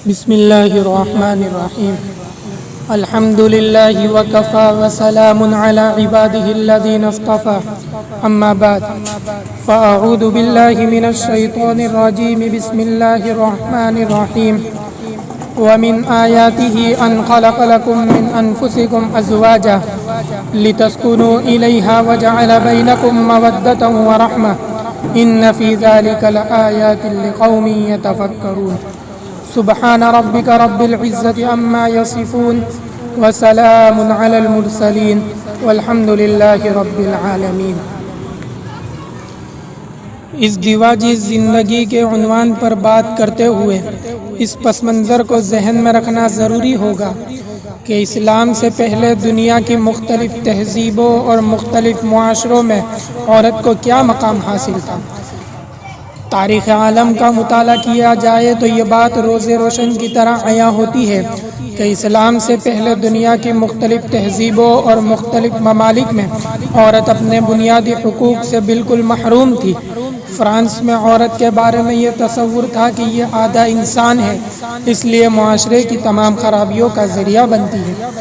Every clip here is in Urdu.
بسم اللہ الرحمن الرحیم الحمد للہ وکفى وسلام علی عباده الذین اصطفى اما بعد فاعوذ باللہ من الشیطان الرجیم بسم اللہ الرحمن الرحیم ومن آیاته ان خلق لكم من انفسكم ازواجا لتسكنوا الیہا وجعل بینکم مودة ورحمة ان فی ذلک لآیات لقوم یتفکرون سبحان ربک رب العزت عما یصفون وسلام علی المرسلین والحمد للہ رب العالمین۔ ازدواجی زندگی کے عنوان پر بات کرتے ہوئے اس پس منظر کو ذہن میں رکھنا ضروری ہوگا کہ اسلام سے پہلے دنیا کی مختلف تہذیبوں اور مختلف معاشروں میں عورت کو کیا مقام حاصل تھا۔ تاریخ عالم کا مطالعہ کیا جائے تو یہ بات روز روشن کی طرح عیاں ہوتی ہے کہ اسلام سے پہلے دنیا کی مختلف تہذیبوں اور مختلف ممالک میں عورت اپنے بنیادی حقوق سے بالکل محروم تھی۔ فرانس میں عورت کے بارے میں یہ تصور تھا کہ یہ آدھا انسان ہے، اس لیے معاشرے کی تمام خرابیوں کا ذریعہ بنتی ہے۔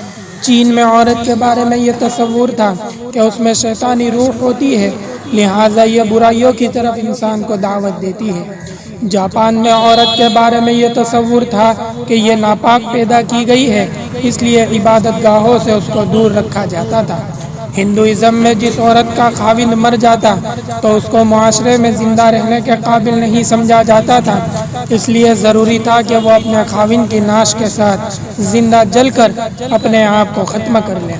چین میں عورت کے بارے میں یہ تصور تھا کہ اس میں شیطانی روح ہوتی ہے، لہٰذا یہ برائیوں کی طرف انسان کو دعوت دیتی ہے۔ جاپان میں عورت کے بارے میں یہ تصور تھا کہ یہ ناپاک پیدا کی گئی ہے، اس لیے عبادت گاہوں سے اس کو دور رکھا جاتا تھا۔ ہندوازم میں جس عورت کا خاوند مر جاتا تو اس کو معاشرے میں زندہ رہنے کے قابل نہیں سمجھا جاتا تھا، اس لیے ضروری تھا کہ وہ اپنے خاوند کی نعش کے ساتھ زندہ جل کر اپنے آپ کو ختم کر لے۔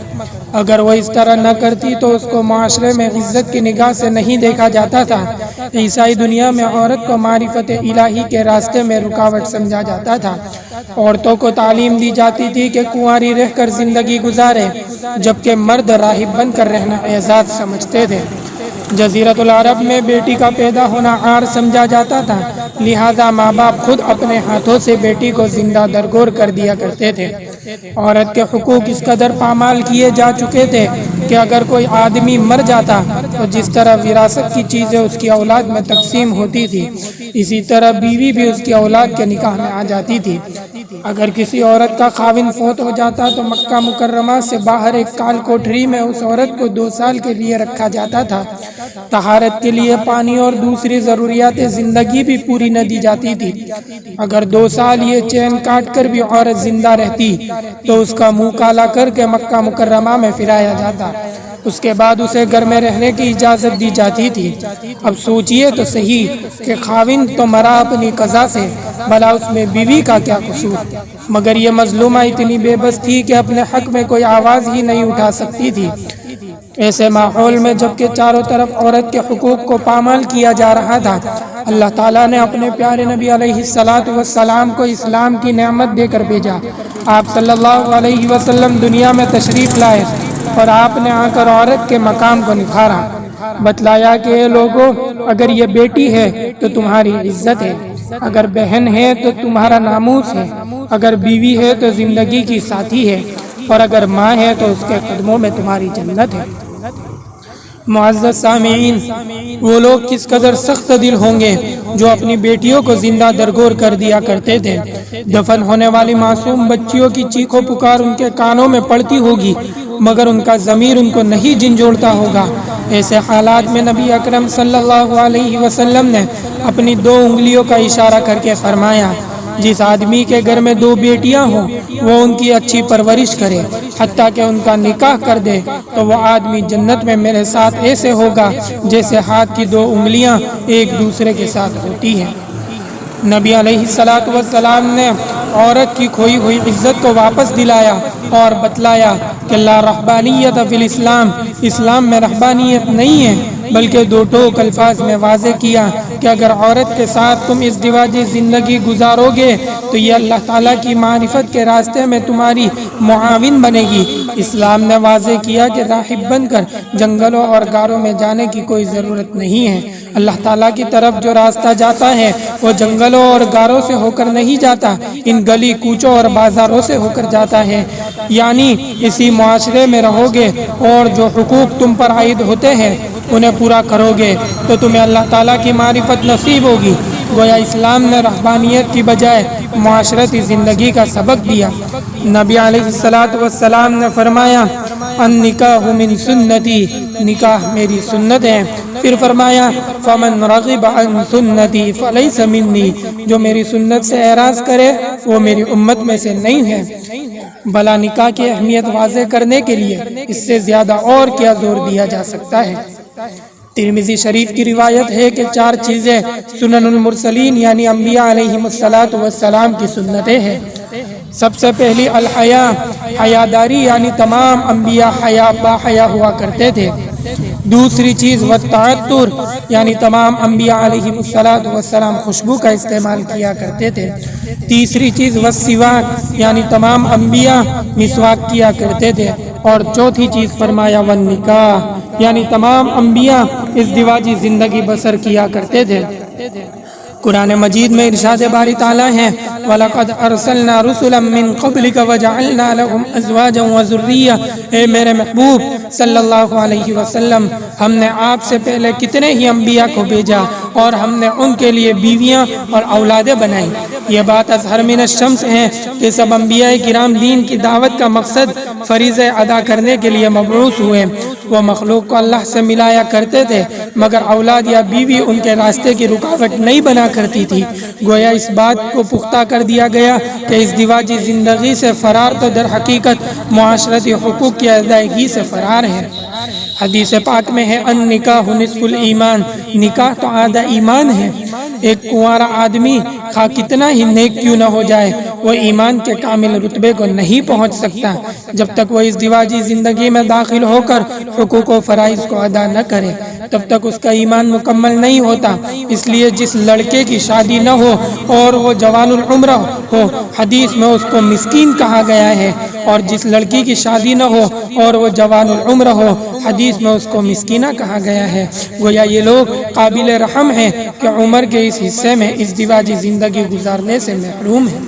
اگر وہ اس طرح نہ کرتی تو اس کو معاشرے میں عزت کی نگاہ سے نہیں دیکھا جاتا تھا۔ عیسائی دنیا میں عورت کو معرفت الہی کے راستے میں رکاوٹ سمجھا جاتا تھا۔ عورتوں کو تعلیم دی جاتی تھی کہ کنواری رہ کر زندگی گزارے، جبکہ مرد راہب بن کر رہنا اعزاز سمجھتے تھے۔ جزیرۃ العرب میں بیٹی کا پیدا ہونا عار سمجھا جاتا تھا، لہذا ماں باپ خود اپنے ہاتھوں سے بیٹی کو زندہ درگور کر دیا کرتے تھے۔ عورت کے حقوق اس قدر پامال کیے جا چکے تھے کہ اگر کوئی آدمی مر جاتا تو جس طرح وراثت کی چیزیں اس کی اولاد میں تقسیم ہوتی تھی، اسی طرح بیوی بھی اس کی اولاد کے نکاح میں آ جاتی تھی۔ اگر کسی عورت کا خاوند فوت ہو جاتا تو مکہ مکرمہ سے باہر ایک کال کوٹری میں اس عورت کو 2 سال کے لیے رکھا جاتا تھا۔ طہارت کے لیے پانی اور دوسری ضروریات زندگی بھی پوری نہ دی جاتی تھی۔ اگر 2 سال یہ چین کاٹ کر بھی عورت زندہ رہتی تو اس کا منہ کالا کر کے مکہ مکرمہ میں پھرایا جاتا، اس کے بعد اسے گھر میں رہنے کی اجازت دی جاتی تھی۔ اب سوچئے تو صحیح کہ خاوند تو مرا اپنی قضا سے، بھلا اس میں بیوی کا کیا قصور؟ مگر یہ مظلومہ اتنی بے بس تھی کہ اپنے حق میں کوئی آواز ہی نہیں اٹھا سکتی تھی۔ ایسے ماحول میں جبکہ چاروں طرف عورت کے حقوق کو پامال کیا جا رہا تھا، اللہ تعالیٰ نے اپنے پیارے نبی علیہ السلام کو اسلام کی نعمت دے کر بھیجا۔ آپ صلی اللہ علیہ وسلم دنیا میں تشریف لائے اور آپ نے آ کر عورت کے مقام کو نکھارا، بتلایا کہ اے لوگو، اگر یہ بیٹی ہے تو تمہاری عزت ہے، اگر بہن ہے تو تمہارا ناموس ہے، اگر بیوی ہے تو زندگی کی ساتھی ہے، اور اگر ماں ہے تو اس کے قدموں میں تمہاری جنت ہے۔ معزز سامعین، وہ لوگ کس قدر سخت دل ہوں گے جو اپنی بیٹیوں کو زندہ درگور کر دیا کرتے تھے۔ دفن ہونے والی معصوم بچیوں کی چیخ و پکار ان کے کانوں میں پڑتی ہوگی، مگر ان کا ضمیر ان کو نہیں جھنجھوڑتا ہوگا۔ ایسے حالات میں نبی اکرم صلی اللہ علیہ وسلم نے اپنی 2 انگلیوں کا اشارہ کر کے فرمایا، جس آدمی کے گھر میں 2 بیٹیاں ہوں وہ ان کی اچھی پرورش کرے، حتیٰ کہ ان کا نکاح کر دے، تو وہ آدمی جنت میں میرے ساتھ ایسے ہوگا جیسے ہاتھ کی 2 انگلیاں ایک دوسرے کے ساتھ ہوتی ہیں۔ نبی علیہ السلام نے عورت کی کھوئی ہوئی عزت کو واپس دلایا اور بتلایا کہ لا رہبانیت فی الاسلام، اسلام میں رہبانیت نہیں ہے، بلکہ 2 ٹوک الفاظ میں واضح کیا کہ اگر عورت کے ساتھ تم ازدواجی زندگی گزارو گے تو یہ اللہ تعالیٰ کی معرفت کے راستے میں تمہاری معاون بنے گی۔ اسلام نے واضح کیا کہ راہب بن کر جنگلوں اور غاروں میں جانے کی کوئی ضرورت نہیں ہے۔ اللہ تعالیٰ کی طرف جو راستہ جاتا ہے وہ جنگلوں اور غاروں سے ہو کر نہیں جاتا، ان گلی کوچوں اور بازاروں سے ہو کر جاتا ہے۔ یعنی اسی معاشرے میں رہو گے اور جو حقوق تم پر عائد ہوتے ہیں انہیں پورا کرو گے تو تمہیں اللہ تعالیٰ کی معرفت نصیب ہوگی، گویا اسلام نے رہبانیت کی بجائے معاشرتی زندگی کا سبق دیا۔ نبی علیہ السلام نے فرمایا النکاح من سنتی، نکاح میری سنت ہے۔ پھر فرمایا فمن رغب عن سنتی فلیس منی، جو میری سنت سے اعراض کرے وہ میری امت میں سے نہیں ہے۔ بھلا نکاح کی اہمیت واضح کرنے کے لیے اس سے زیادہ اور کیا زور دیا جا سکتا ہے؟ ترمذی شریف کی روایت ہے کہ 4 چیزیں سنن المرسلین یعنی انبیاء علیہم السلام کی سنتیں ہیں۔ سب سے پہلی الحیا، حیاداری یعنی تمام انبیاء با حیا ہوا کرتے تھے۔ دوسری چیز والتعطر یعنی تمام انبیاء علیہم السلام خوشبو کا استعمال کیا کرتے تھے۔ تیسری چیز والسواک یعنی تمام انبیاء مسواک کیا کرتے تھے۔ اور چوتھی چیز فرمایا والنکاح یعنی تمام انبیاء ازدواجی زندگی بسر کیا کرتے تھے۔ قرآن مجید میں ارشاد باری تعالیٰ ہے وَلَقَدْ أَرْسَلْنَا رُسُلًا مِّن قَبْلِكَ وَجَعَلْنَا لَهُمْ أَزْوَاجًا وَذُرِّيَّةً، اے میرے محبوب صلی اللہ علیہ وسلم، ہم نے آپ سے پہلے کتنے ہی انبیاء کو بھیجا اور ہم نے ان کے لیے بیویاں اور اولادیں بنائیں۔ یہ بات اظہر من الشمس ہے کہ سب انبیاء کرام دین کی دعوت کا مقصد فریضہ ادا کرنے کے لیے مبعوث ہوئے۔ وہ مخلوق کو اللہ سے ملایا کرتے تھے مگر اولاد یا بیوی ان کے راستے کی رکاوٹ نہیں بنا کرتی تھی۔ گویا اس بات کو پختہ کر دیا گیا کہ ازدواجی زندگی سے فرار تو در حقیقت معاشرتی حقوق کی ادائیگی سے فرار ہے۔ حدیث پاک میں ہے النکاح نصف الایمان، نکاح تو آدھا ایمان ہے۔ ایک کنوارا آدمی خواہ کتنا ہی نیک کیوں نہ ہو جائے وہ ایمان کے کامل رتبے کو نہیں پہنچ سکتا جب تک وہ ازدواجی زندگی میں داخل ہو کر حقوق و فرائض کو ادا نہ کرے، تب تک اس کا ایمان مکمل نہیں ہوتا۔ اس لیے جس لڑکے کی شادی نہ ہو اور وہ جوان العمر ہو، حدیث میں اس کو مسکین کہا گیا ہے، اور جس لڑکی کی شادی نہ ہو اور وہ جوان العمر ہو، حدیث میں اس کو مسکینہ کہا گیا ہے۔ گویا یہ لوگ قابل رحم ہیں کہ عمر کے اس حصے میں ازدواجی زندگی گزارنے سے محروم ہیں۔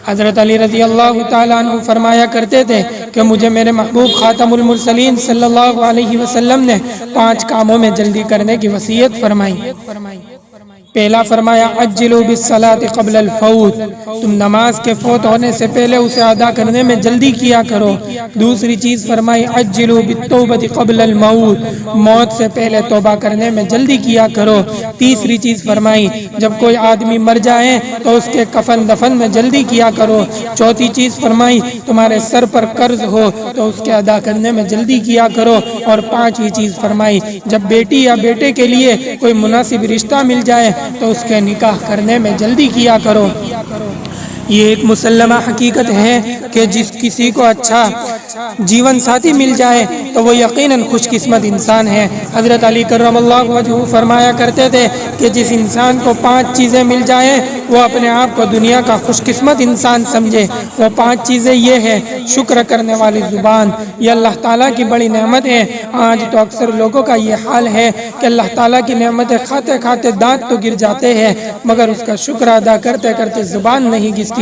حضرت علی رضی اللہ تعالیٰ عنہ فرمایا کرتے تھے کہ مجھے میرے محبوب خاتم المرسلین صلی اللہ علیہ وسلم نے 5 کاموں میں جلدی کرنے کی وصیت فرمائی۔ پہلا فرمایا عجلوا بالصلاۃ قبل الفوت، تم نماز کے فوت ہونے سے پہلے اسے ادا کرنے میں جلدی کیا کرو۔ دوسری چیز فرمائی عجلوا بالتوبۃ قبل الموت، موت سے پہلے توبہ کرنے میں جلدی کیا کرو۔ تیسری چیز فرمائی جب کوئی آدمی مر جائے تو اس کے کفن دفن میں جلدی کیا کرو۔ چوتھی چیز فرمائی تمہارے سر پر قرض ہو تو اس کے ادا کرنے میں جلدی کیا کرو۔ اور پانچویں چیز فرمائی جب بیٹی یا بیٹے کے لیے کوئی مناسب رشتہ مل جائے تو اس کے نکاح کرنے میں جلدی کیا کرو۔ یہ ایک مسلمہ حقیقت ہے کہ جس کسی کو اچھا جیون ساتھی مل جائے تو وہ یقیناً خوش قسمت انسان ہے۔ حضرت علی کرم اللہ وجہہ فرمایا کرتے تھے کہ جس انسان کو 5 چیزیں مل جائیں وہ اپنے آپ کو دنیا کا خوش قسمت انسان سمجھے۔ وہ 5 چیزیں یہ ہیں: شکر کرنے والی زبان، یہ اللہ تعالیٰ کی بڑی نعمت ہے۔ آج تو اکثر لوگوں کا یہ حال ہے کہ اللہ تعالیٰ کی نعمتیں کھاتے کھاتے دانت تو گر جاتے ہیں مگر اس کا شکر ادا کرتے کرتے زبان نہیں گھستی۔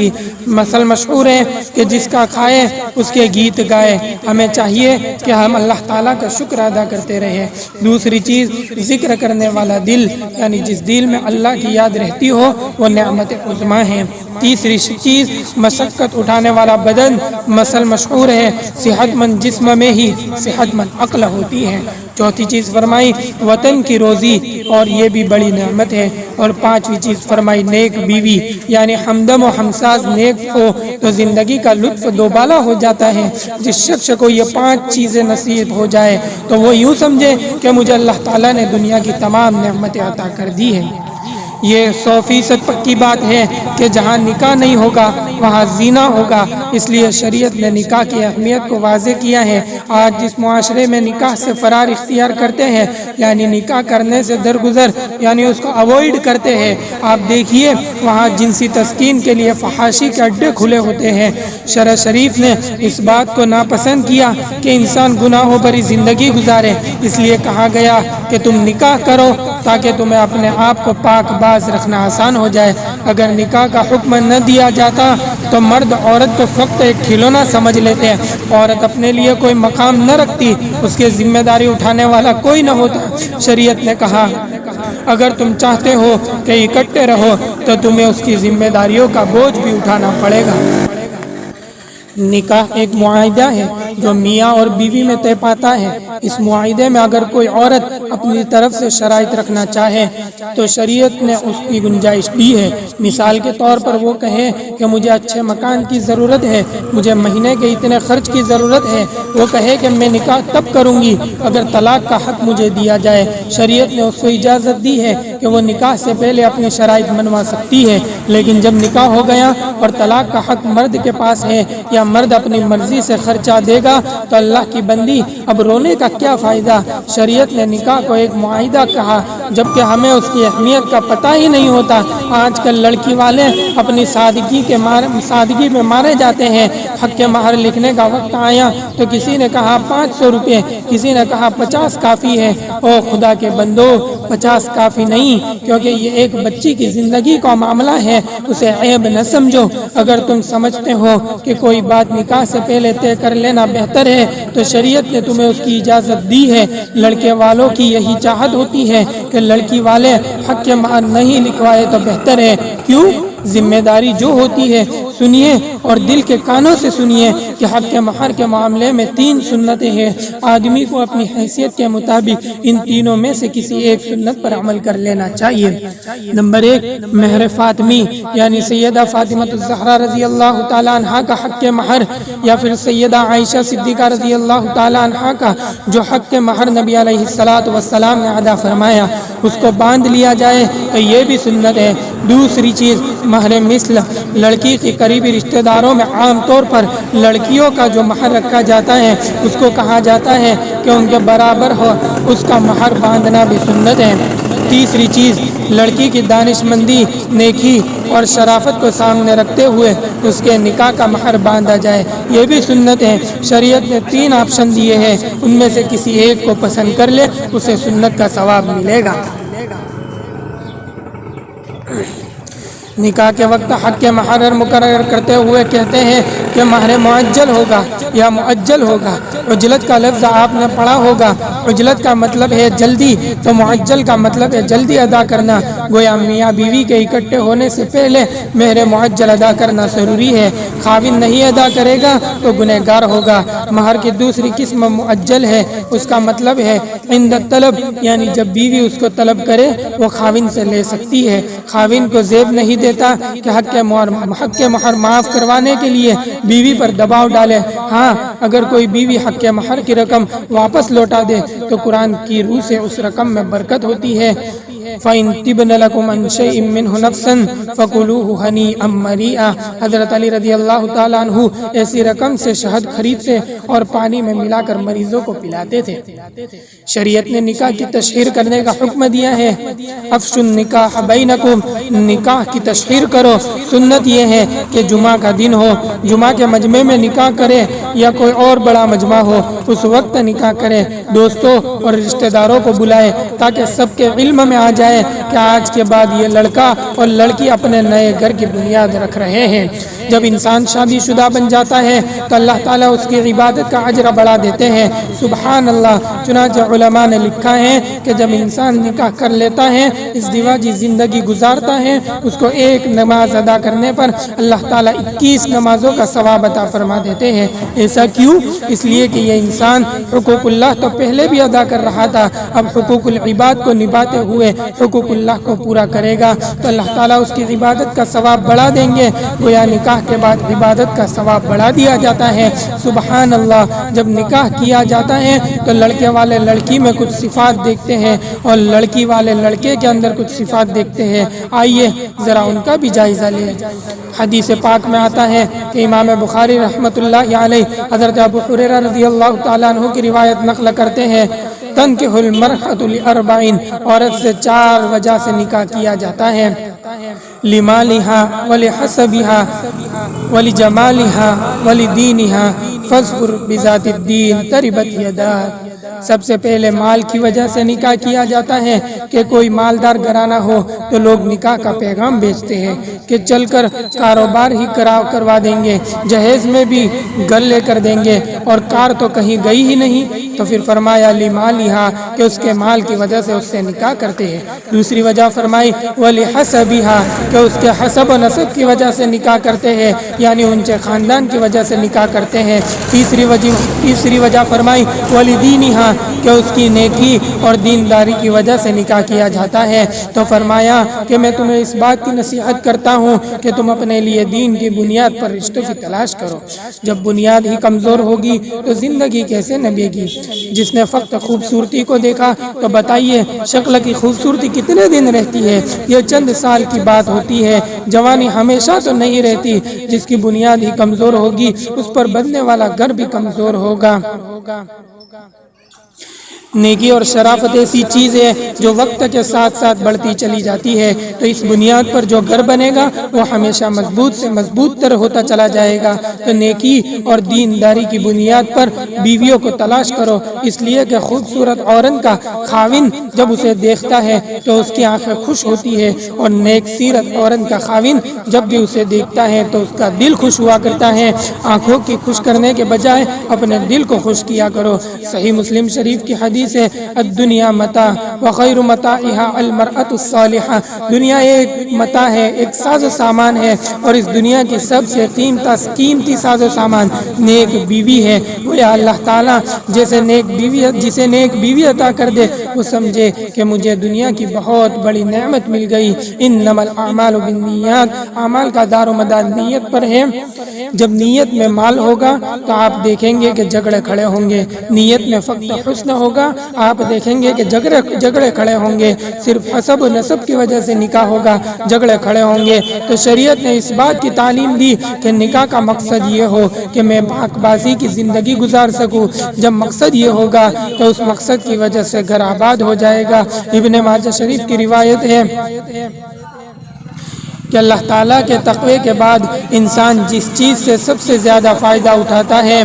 مثل مشہور ہے کہ جس کا کھائے اس کے گیت گائے۔ ہمیں چاہیے کہ ہم اللہ تعالیٰ کا شکر ادا کرتے رہیں۔ دوسری چیز ذکر کرنے والا دل، یعنی جس دل میں اللہ کی یاد رہتی ہو وہ نعمت عظمیٰ ہے۔ تیسری چیز مشقت اٹھانے والا بدن۔ مثل مشہور ہے صحت مند جسم میں ہی صحت مند عقل ہوتی ہے۔ چوتھی چیز فرمائی وطن کی روزی، اور یہ بھی بڑی نعمت ہے۔ اور پانچویں چیز فرمائی نیک بیوی، یعنی ہمدم و ہمساز نیک ہو تو زندگی کا لطف دوبالا ہو جاتا ہے۔ جس شخص کو یہ 5 چیزیں نصیب ہو جائے تو وہ یوں سمجھے کہ مجھے اللہ تعالیٰ نے دنیا کی تمام نعمتیں عطا کر دی ہیں۔ یہ 100% پکی بات ہے کہ جہاں نکاح نہیں ہوگا وہاں زنا ہوگا۔ اس لیے شریعت نے نکاح کی اہمیت کو واضح کیا ہے۔ آج جس معاشرے میں نکاح سے فرار اختیار کرتے ہیں، یعنی نکاح کرنے سے درگزر، یعنی اس کو اوائڈ کرتے ہیں، آپ دیکھیے وہاں جنسی تسکین کے لیے فحاشی کے اڈے کھلے ہوتے ہیں۔ شرع شریف نے اس بات کو ناپسند کیا کہ انسان گناہوں بھری زندگی گزارے، اس لیے کہا گیا کہ تم نکاح کرو تاکہ تمہیں اپنے آپ کو پاک باز رکھنا آسان ہو جائے۔ اگر نکاح کا حکم نہ دیا جاتا تو مرد عورت کو فقط ایک کھلونا سمجھ لیتے، عورت اپنے لیے کوئی مقام نہ رکھتی، اس کی ذمہ داری اٹھانے والا کوئی نہ ہوتا۔ شریعت نے کہا اگر تم چاہتے ہو کہ اکٹھے رہو تو تمہیں اس کی ذمہ داریوں کا بوجھ بھی اٹھانا پڑے گا۔ نکاح ایک معاہدہ ہے جو میاں اور بیوی میں طے پاتا ہے۔ اس معاہدے میں اگر کوئی عورت اپنی طرف سے شرائط رکھنا چاہے تو شریعت نے اس کی گنجائش دی ہے۔ مثال کے طور پر وہ کہے کہ مجھے اچھے مکان کی ضرورت ہے، مجھے مہینے کے اتنے خرچ کی ضرورت ہے۔ وہ کہے کہ میں نکاح تب کروں گی اگر طلاق کا حق مجھے دیا جائے۔ شریعت نے اس کو اجازت دی ہے کہ وہ نکاح سے پہلے اپنی شرائط منوا سکتی ہے، لیکن جب نکاح ہو گیا اور طلاق کا حق مرد کے پاس ہے یا مرد اپنی مرضی سے خرچہ دے گا تو اللہ کی بندی اب رونے کا کیا فائدہ۔ شریعت نے نکاح کو ایک معاہدہ کہا جبکہ ہمیں اس کی اہمیت کا پتہ ہی نہیں ہوتا۔ آج کل لڑکی والے اپنی سادگی میں مارے جاتے ہیں۔ حق کے مہر لکھنے کا وقت آیا تو کسی نے کہا 500 روپے، کسی نے کہا 50 کافی ہے۔ او خدا کے بندو، 50 کافی نہیں، کیونکہ یہ ایک بچی کی زندگی کا معاملہ ہے، اسے عیب نہ سمجھو۔ اگر تم سمجھتے ہو کہ کوئی بات نکاح سے پہلے طے کر لینا بہتر ہے تو شریعت نے تمہیں اس کی اجازت دی ہے۔ لڑکے والوں کی یہی چاہت ہوتی ہے کہ لڑکی والے حق کے مہر نہیں لکھوائے تو بہتر ہے۔ کیوں؟ ذمہ داری جو ہوتی ہے، سنیے اور دل کے کانوں سے سنیے کہ حق کے مہر کے معاملے میں 3 سنتیں ہیں۔ آدمی کو اپنی حیثیت کے مطابق ان تینوں میں سے کسی ایک سنت پر عمل کر لینا چاہیے۔ نمبر 1، مہر فاطمی یعنی سیدہ فاطمہ الزہرا رضی اللہ تعالیٰ عنہ کا حق کے مہر، یا پھر سیدہ عائشہ صدیقہ رضی اللہ تعالیٰ عنہ کا جو حق کے مہر نبی علیہ السلام نے ادا فرمایا، اس کو باندھ لیا جائے تو یہ بھی سنت ہے۔ دوسری چیز مہر مثل، لڑکی کی قریبی رشتہ داروں میں عام طور پر لڑکیوں کا جو مہر رکھا جاتا ہے اس کو کہا جاتا ہے کہ ان کے برابر ہو، اس کا مہر باندھنا بھی سنت ہے۔ تیسری چیز لڑکی کی دانش مندی، نیکی اور شرافت کو سامنے رکھتے ہوئے اس کے نکاح کا مہر باندھا جائے، یہ بھی سنت ہے۔ شریعت نے 3 آپشن دیے ہیں، ان میں سے کسی ایک کو پسند کر لے، اسے سنت کا ثواب ملے گا۔ نکاح کے وقت حق کے مہر مقرر کرتے ہوئے کہتے ہیں کہ مہر معجل ہوگا یا معجل ہوگا۔ عجلت کا لفظ آپ نے پڑھا ہوگا، عجلت کا مطلب ہے جلدی، تو معجل کا مطلب ہے جلدی ادا کرنا۔ گویا میاں بیوی کے اکٹھے ہونے سے پہلے مہر معجل ادا کرنا ضروری ہے۔ خاوند نہیں ادا کرے گا تو گنہگار ہوگا۔ مہر کی دوسری قسم معجل ہے، اس کا مطلب ہے عند طلب، یعنی جب بیوی اس کو طلب کرے وہ خاوند سے لے سکتی ہے۔ خاوند کو زیب نہیں دیتا کہ حق کے مہر معاف کروانے کے لیے بیوی پر دباؤ ڈالے۔ ہاں، اگر کوئی بیوی حق کے مہر کی رقم واپس لوٹا دے تو قرآن کی روح سے اس رقم میں برکت ہوتی ہے۔ فَإِن تِبْنَ لَكُمْ عَنْ شَيْءٍ مِّنْهُ نَفْسًا فَكُلُوهُ هَنِيئًا مَرِيئًا۔ حضرت علی رضی اللہ تعالیٰ عنہ ایسی رقم سے شہد خریدتے اور پانی میں ملا کر مریضوں کو پلاتے تھے۔ شریعت نے نکاح کی تشہیر کرنے کا حکم دیا ہے۔ افشوا النکاح بینکم، نکاح کی تشہیر کرو۔ سنت یہ ہے کہ جمعہ کا دن ہو، جمعہ کے مجمع میں نکاح کرے یا کوئی اور بڑا مجمع ہو، اس وقت نکاح کرے۔ دوستوں اور رشتہ داروں کو بلائے تاکہ سب کے علم میں آ جائے کہ آج کے بعد یہ لڑکا اور لڑکی اپنے نئے گھر کی بنیاد رکھ رہے ہیں۔ جب انسان شادی شدہ بن جاتا ہے تو اللہ تعالیٰ اس کی عبادت کا اجر بڑھا دیتے ہیں۔ سبحان اللہ۔ چنانچہ علماء نے لکھا ہے کہ جب انسان نکاح کر لیتا ہے، ازدواجی زندگی گزارتا ہے، اس کو ایک نماز ادا کرنے پر اللہ تعالیٰ 21 نمازوں کا ثواب عطا فرما دیتے ہیں۔ ایسا کیوں؟ اس لیے کہ یہ انسان حقوق اللہ تو پہلے بھی ادا کر رہا تھا، اب حقوق العباد کو نبھاتے ہوئے حقوق اللہ کو پورا کرے گا تو اللہ تعالیٰ اس کی عبادت کا ثواب بڑھا دیں گے۔ گویا نکاح کے بعد عبادت کا ثواب بڑھا دیا جاتا ہے۔ سبحان اللہ۔ جب نکاح کیا جاتا ہے تو لڑکے والے لڑکی میں کچھ صفات دیکھتے ہیں اور لڑکی والے لڑکے کے اندر کچھ صفات دیکھتے ہیں۔ آئیے ذرا ان کا بھی جائزہ لیں۔ حدیث پاک میں آتا ہے کہ امام بخاری رحمۃ اللہ علیہ حضرت ابو ہریرہ رضی اللہ تعالیٰ عنہ کی روایت نقل کرتے ہیں، تنکح المرأۃ لاربعین، عورت سے 4 وجہ سے نکاح کیا جاتا ہے: لمالہا ولحسبہا ولجمالہا ولدینہا فاظفر بذات الدین تربت یداک۔ سب سے پہلے مال کی وجہ سے نکاح کیا جاتا ہے کہ کوئی مالدار گھرانہ ہو تو لوگ نکاح کا پیغام بھیجتے ہیں کہ چل کر کاروبار ہی کروا دیں گے، جہیز میں بھی گھر لے کر دیں گے، اور کار تو کہیں گئی ہی نہیں تو پھر فرمایا لمالہا کہ اس کے مال کی وجہ سے اس سے نکاح کرتے ہیں۔ دوسری وجہ فرمائی ولحسبہا کہ اس کے حسب و نسب کی وجہ سے نکاح کرتے ہیں، یعنی ان کے خاندان کی وجہ سے نکاح کرتے ہیں۔ تیسری وجہ فرمائی ولدینہا کہ اس کی نیکی اور دینداری کی وجہ سے نکاح کیا جاتا ہے۔ تو فرمایا کہ میں تمہیں اس بات کی نصیحت کرتا ہوں کہ تم اپنے لیے دین کی بنیاد پر رشتوں کی تلاش کرو۔ جب بنیاد ہی کمزور ہوگی تو زندگی کیسے نبھے گی؟ جس نے فقط خوبصورتی کو دیکھا تو بتائیے شکل کی خوبصورتی کتنے دن رہتی ہے؟ یہ چند سال کی بات ہوتی ہے، جوانی ہمیشہ تو نہیں رہتی۔ جس کی بنیاد ہی کمزور ہوگی اس پر بننے والا گھر بھی کمزور ہوگا۔ نیکی اور شرافت ایسی چیز ہے جو وقت کے ساتھ ساتھ بڑھتی چلی جاتی ہے، تو اس بنیاد پر جو گھر بنے گا وہ ہمیشہ مضبوط سے مضبوط تر ہوتا چلا جائے گا۔ تو نیکی اور دینداری کی بنیاد پر بیویوں کو تلاش کرو، اس لیے کہ خوبصورت عورت کا خاوند جب اسے دیکھتا ہے تو اس کی آنکھیں خوش ہوتی ہے، اور نیک سیرت عورت کا خاوند جب بھی اسے دیکھتا ہے تو اس کا دل خوش ہوا کرتا ہے۔ آنکھوں کی خوش کرنے کے بجائے اپنے دل کو خوش کیا کرو۔ صحیح مسلم شریف کی حدیث ہے الدنیا متاع وخیر متاعها المرأة الصالحہ، دنیا ایک متاع ہے، ایک ساز و سامان ہے، اور اس دنیا کی سب سے قیمتی ساز و سامان نیک بیوی ہے۔ وہ اللہ تعالیٰ جسے نیک بیوی عطا کر دے وہ سمجھے کہ مجھے دنیا کی بہت بڑی نعمت مل گئی۔ انما الاعمال بالنیات، اعمال کا دار و مدار نیت پر ہے۔ جب نیت میں مال ہوگا تو آپ دیکھیں گے کہ جھگڑے کھڑے ہوں گے، نیت میں فقط حسن ہوگا آپ دیکھیں گے کہ جھگڑے کھڑے ہوں گے، صرف حسب و نسب کی وجہ سے نکاح ہوگا، جھگڑے کھڑے ہوں گے۔ تو شریعت نے اس بات کی تعلیم دی کہ نکاح کا مقصد یہ ہو کہ میں پاک بازی کی زندگی گزار سکوں۔ جب مقصد یہ ہوگا تو اس مقصد کی وجہ سے گھر آباد ہو جائے گا۔ ابن ماجہ شریف کی روایت ہے کہ اللہ تعالیٰ کے تقوی کے بعد انسان جس چیز سے سب سے زیادہ فائدہ اٹھاتا ہے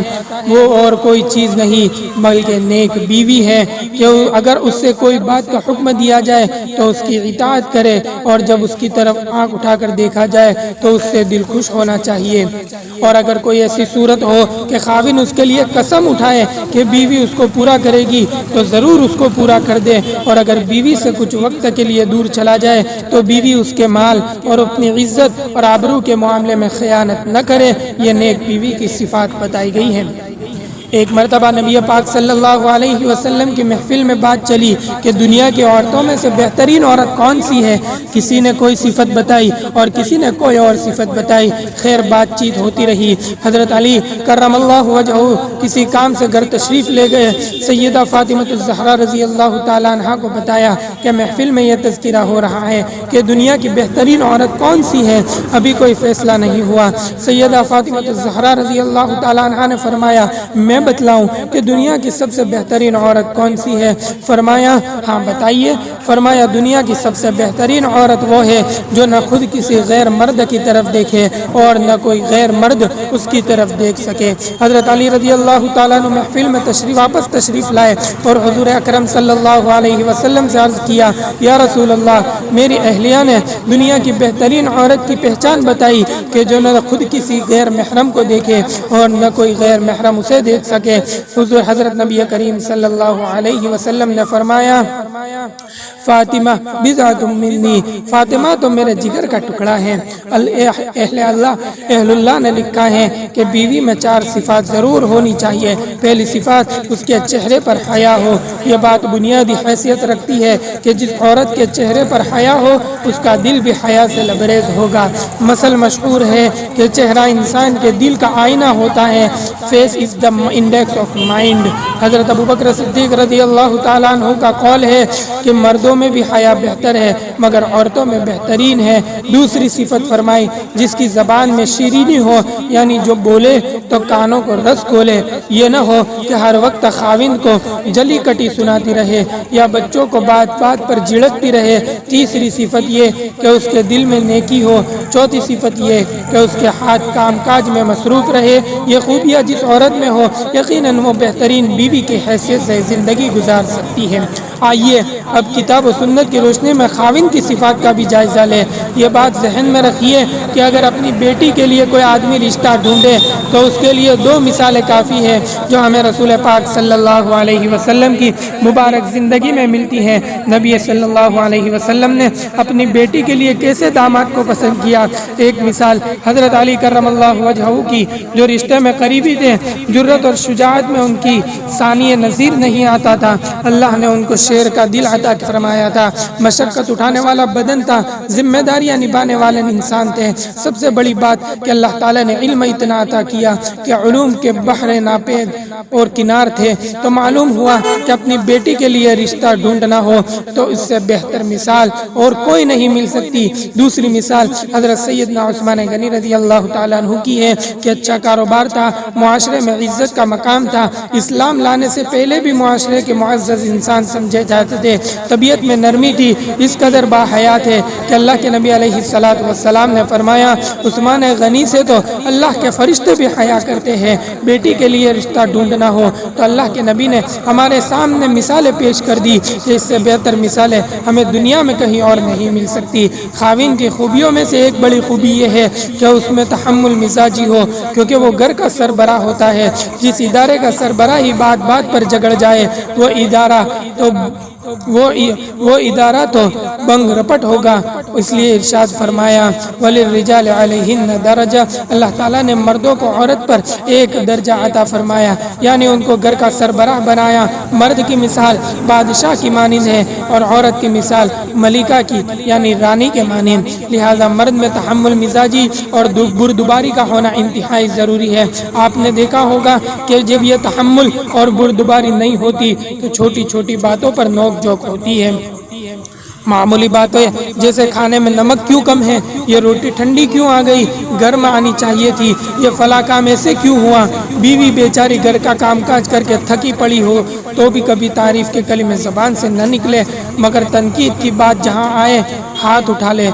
وہ اور کوئی چیز نہیں بلکہ نیک بیوی ہے، کہ اگر اس سے کوئی بات کا حکم دیا جائے تو اس کی اطاعت کرے، اور جب اس کی طرف آنکھ اٹھا کر دیکھا جائے تو اس سے دل خوش ہونا چاہیے۔ اور اگر کوئی ایسی صورت ہو کہ خاوند اس کے لیے قسم اٹھائے کہ بیوی اس کو پورا کرے گی تو ضرور اس کو پورا کر دے، اور اگر بیوی سے کچھ وقت کے لیے دور چلا جائے تو بیوی اس کے مال اور اپنی عزت اور آبرو کے معاملے میں خیانت نہ کرے۔ یہ نیک بیوی کی صفات بتائی گئی ہیں۔ ایک مرتبہ نبی پاک صلی اللہ علیہ وسلم کی محفل میں بات چلی کہ دنیا کی عورتوں میں سے بہترین عورت کون سی ہے؟ کسی نے کوئی صفت بتائی اور کسی نے کوئی اور صفت بتائی۔ خیر بات چیت ہوتی رہی۔ حضرت علی کرم اللہ وجہہ کسی کام سے گھر تشریف لے گئے۔ سیدہ فاطمہ الزہرا رضی اللہ تعالیٰ عنہ کو بتایا کہ محفل میں یہ تذکرہ ہو رہا ہے کہ دنیا کی بہترین عورت کون سی ہے، ابھی کوئی فیصلہ نہیں ہوا۔ سیدہ فاطمہ الزہرا رضی اللہ تعالیٰ عنہ نے فرمایا میں بتلاؤں کہ دنیا کی سب سے بہترین عورت کون سی ہے؟ فرمایا ہاں بتائیے۔ فرمایا دنیا کی سب سے بہترین عورت وہ ہے جو نہ خود کسی غیر مرد کی طرف دیکھے اور نہ کوئی غیر مرد اس کی طرف دیکھ سکے۔ حضرت علی رضی اللہ تعالیٰ عنہ محفل میں واپس تشریف لائے اور حضور اکرم صلی اللہ علیہ وسلم سے عرض کیا یا رسول اللہ، میری اہلیہ نے دنیا کی بہترین عورت کی پہچان بتائی کہ جو نہ خود کسی غیر محرم کو دیکھے اور نہ کوئی غیر محرم اسے دیکھ سکے۔ حضور حضرت نبی کریم صلی اللہ علیہ وسلم نے فرمایا فاطمہ بضعۃ منی، فاطمہ تو میرے جگر کا ٹکڑا ہے۔ اہل اللہ نے لکھا ہے کہ بیوی میں 4 صفات ضرور ہونی چاہیے۔ پہلی صفات اس کے چہرے پر حیا ہو۔ یہ بات بنیادی حیثیت رکھتی ہے کہ جس عورت کے چہرے پر حیا ہو اس کا دل بھی حیا سے لبریز ہوگا۔ مثل مشہور ہے کہ چہرہ انسان کے دل کا آئینہ ہوتا ہے۔ Face is the index of mind. حضرت ابوبکر صدیق رضی اللہ تعالیٰ عنہ کا قول ہے کہ مردوں میں بھی حیا بہتر ہے مگر عورتوں میں بہترین ہے۔ دوسری صفت فرمائی جس کی زبان میں شیرینی ہو، یعنی جو بولے تو کانوں کو رس کھولے، یہ نہ ہو کہ ہر وقت خاوند کو جلی کٹی سناتی رہے یا بچوں کو بات بات پر جھڑکتی رہے۔ تیسری صفت یہ کہ اس کے دل میں نیکی ہو۔ چوتھی صفت یہ کہ اس کے ہاتھ کام کاج میں مصروف رہے۔ یہ خوبیاں جس عورت میں ہو یقیناً وہ بہترین بیوی کی حیثیت سے زندگی گزار سکتی ہے۔ آئیے اب کتاب و سنت کی روشنی میں خاوند کی صفات کا بھی جائزہ لیں۔ یہ بات ذہن میں رکھیے کہ اگر اپنی بیٹی کے لیے کوئی آدمی رشتہ ڈھونڈے تو اس کے لیے 2 مثالیں کافی ہیں جو ہمیں رسول پاک صلی اللہ علیہ وسلم کی مبارک زندگی میں ملتی ہیں۔ نبی صلی اللہ علیہ وسلم نے اپنی بیٹی کے لیے کیسے داماد کو پسند کیا۔ ایک مثال حضرت علی کرم اللہ وجہہ کی، جو رشتے میں قریبی تھے، جرت اور شجاعت میں ان کی ثانی نظیر نہیں آتا تھا۔ اللہ نے ان کو شیر کا دل عطا فرمایا تھا، مشقت اٹھانے والا بدن تھا، ذمہ داریاں نبھانے والے انسان تھے۔ سب سے بڑی بات کہ اللہ تعالیٰ نے علم اتنا عطا کیا کہ علوم کے بحر ناپید اور کنار تھے۔ تو معلوم ہوا کہ اپنی بیٹی کے لیے رشتہ ڈھونڈنا ہو تو اس سے بہتر مثال اور کوئی نہیں مل سکتی۔ دوسری مثال حضرت سیدنا عثمان غنی رضی اللہ تعالیٰ عنہ کی ہے کہ اچھا کاروبار تھا، معاشرے میں عزت کا مقام تھا، اسلام لانے سے پہلے بھی معاشرے کے معزز انسان سمجھے جاتے تھے، طبیعت میں نرمی تھی، اس قدر باحیا تھے کہ اللہ کے نبی علیہ السلام نے فرمایا عثمان غنی سے تو اللہ کے فرشتے بھی حیا کرتے ہیں۔ بیٹی کے لیے رشتہ ڈھونڈنا ہو تو اللہ کے نبی نے ہمارے سامنے مثالیں پیش کر دی کہ اس سے بہتر مثالیں ہمیں دنیا میں کہیں اور نہیں مل سکتی۔ خاوند کی خوبیوں میں سے ایک بڑی خوبی یہ ہے کہ اس میں تحمل مزاجی ہو، کیونکہ وہ گھر کا سربراہ ہوتا ہے۔ جس ادارے کا سربراہ ہی بات بات پر جھگڑ جائے وہ ادارہ تو بنگ رپٹ ہوگا۔ اس لیے ارشاد فرمایا وَلِلرِّجَالِ عَلَيْهِنَّ دَرَجَةٌ، اللہ تعالیٰ نے مردوں کو عورت پر ایک درجہ عطا فرمایا، یعنی ان کو گھر کا سربراہ بنایا۔ مرد کی مثال بادشاہ کی مانند ہے اور عورت کی مثال ملکہ کی یعنی رانی کے مانند، لہذا مرد میں تحمل مزاجی اور بردباری کا ہونا انتہائی ضروری ہے۔ آپ نے دیکھا ہوگا کہ جب یہ تحمل اور بردباری نہیں ہوتی تو چھوٹی چھوٹی باتوں پر نوک جھوک ہوتی ہے۔ معمولی باتیں جیسے کھانے میں نمک کیوں کم ہے، یہ روٹی ٹھنڈی کیوں آ گئی، گرم آنی چاہیے تھی، یہ فلاں کام ایسے کیوں ہوا۔ بیوی بیچاری گھر کا کام کاج کر کے تھکی پڑی ہو تو بھی کبھی تعریف کے کلمے زبان سے نہ نکلے، مگر تنقید کی بات جہاں آئے ہاتھ اٹھا لے،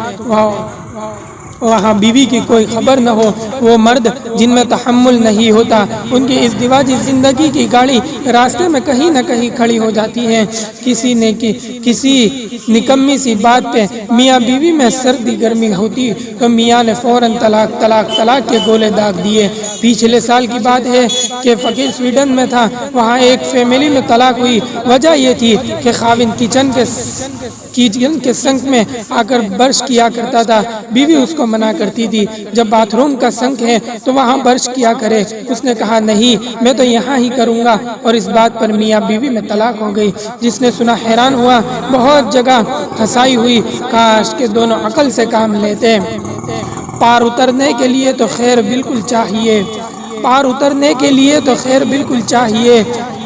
وہاں بیوی کی کوئی خبر نہ ہو۔ وہ مرد جن میں تحمل نہیں ہوتا، ان کی ازدواجی زندگی کی گاڑی راستے میں کہیں نہ کہیں کھڑی ہو جاتی ہے۔ کسی نکمی سی بات پہ میاں بیوی میں سردی گرمی ہوتی تو میاں نے فوراً طلاق کے گولے داغ دیے۔ پچھلے سال کی بات ہے کہ فقیر سویڈن میں تھا، وہاں ایک فیملی میں طلاق ہوئی۔ وجہ یہ تھی کہ خاوند کچن کے سنک میں آ کر برش کیا کرتا تھا، بیوی اس کو منع کرتی تھی جب باتھ روم کا سنک ہے تو وہاں برش کیا کرے۔ اس نے کہا نہیں میں تو یہاں ہی کروں گا، اور اس بات پر میاں بیوی میں طلاق ہو گئی۔ جس نے سنا حیران ہوا، بہت جگہ ہنسائی ہوئی، کاش کہ دونوں عقل سے کام لیتے۔ پار اترنے کے لیے تو خیر بالکل چاہیے،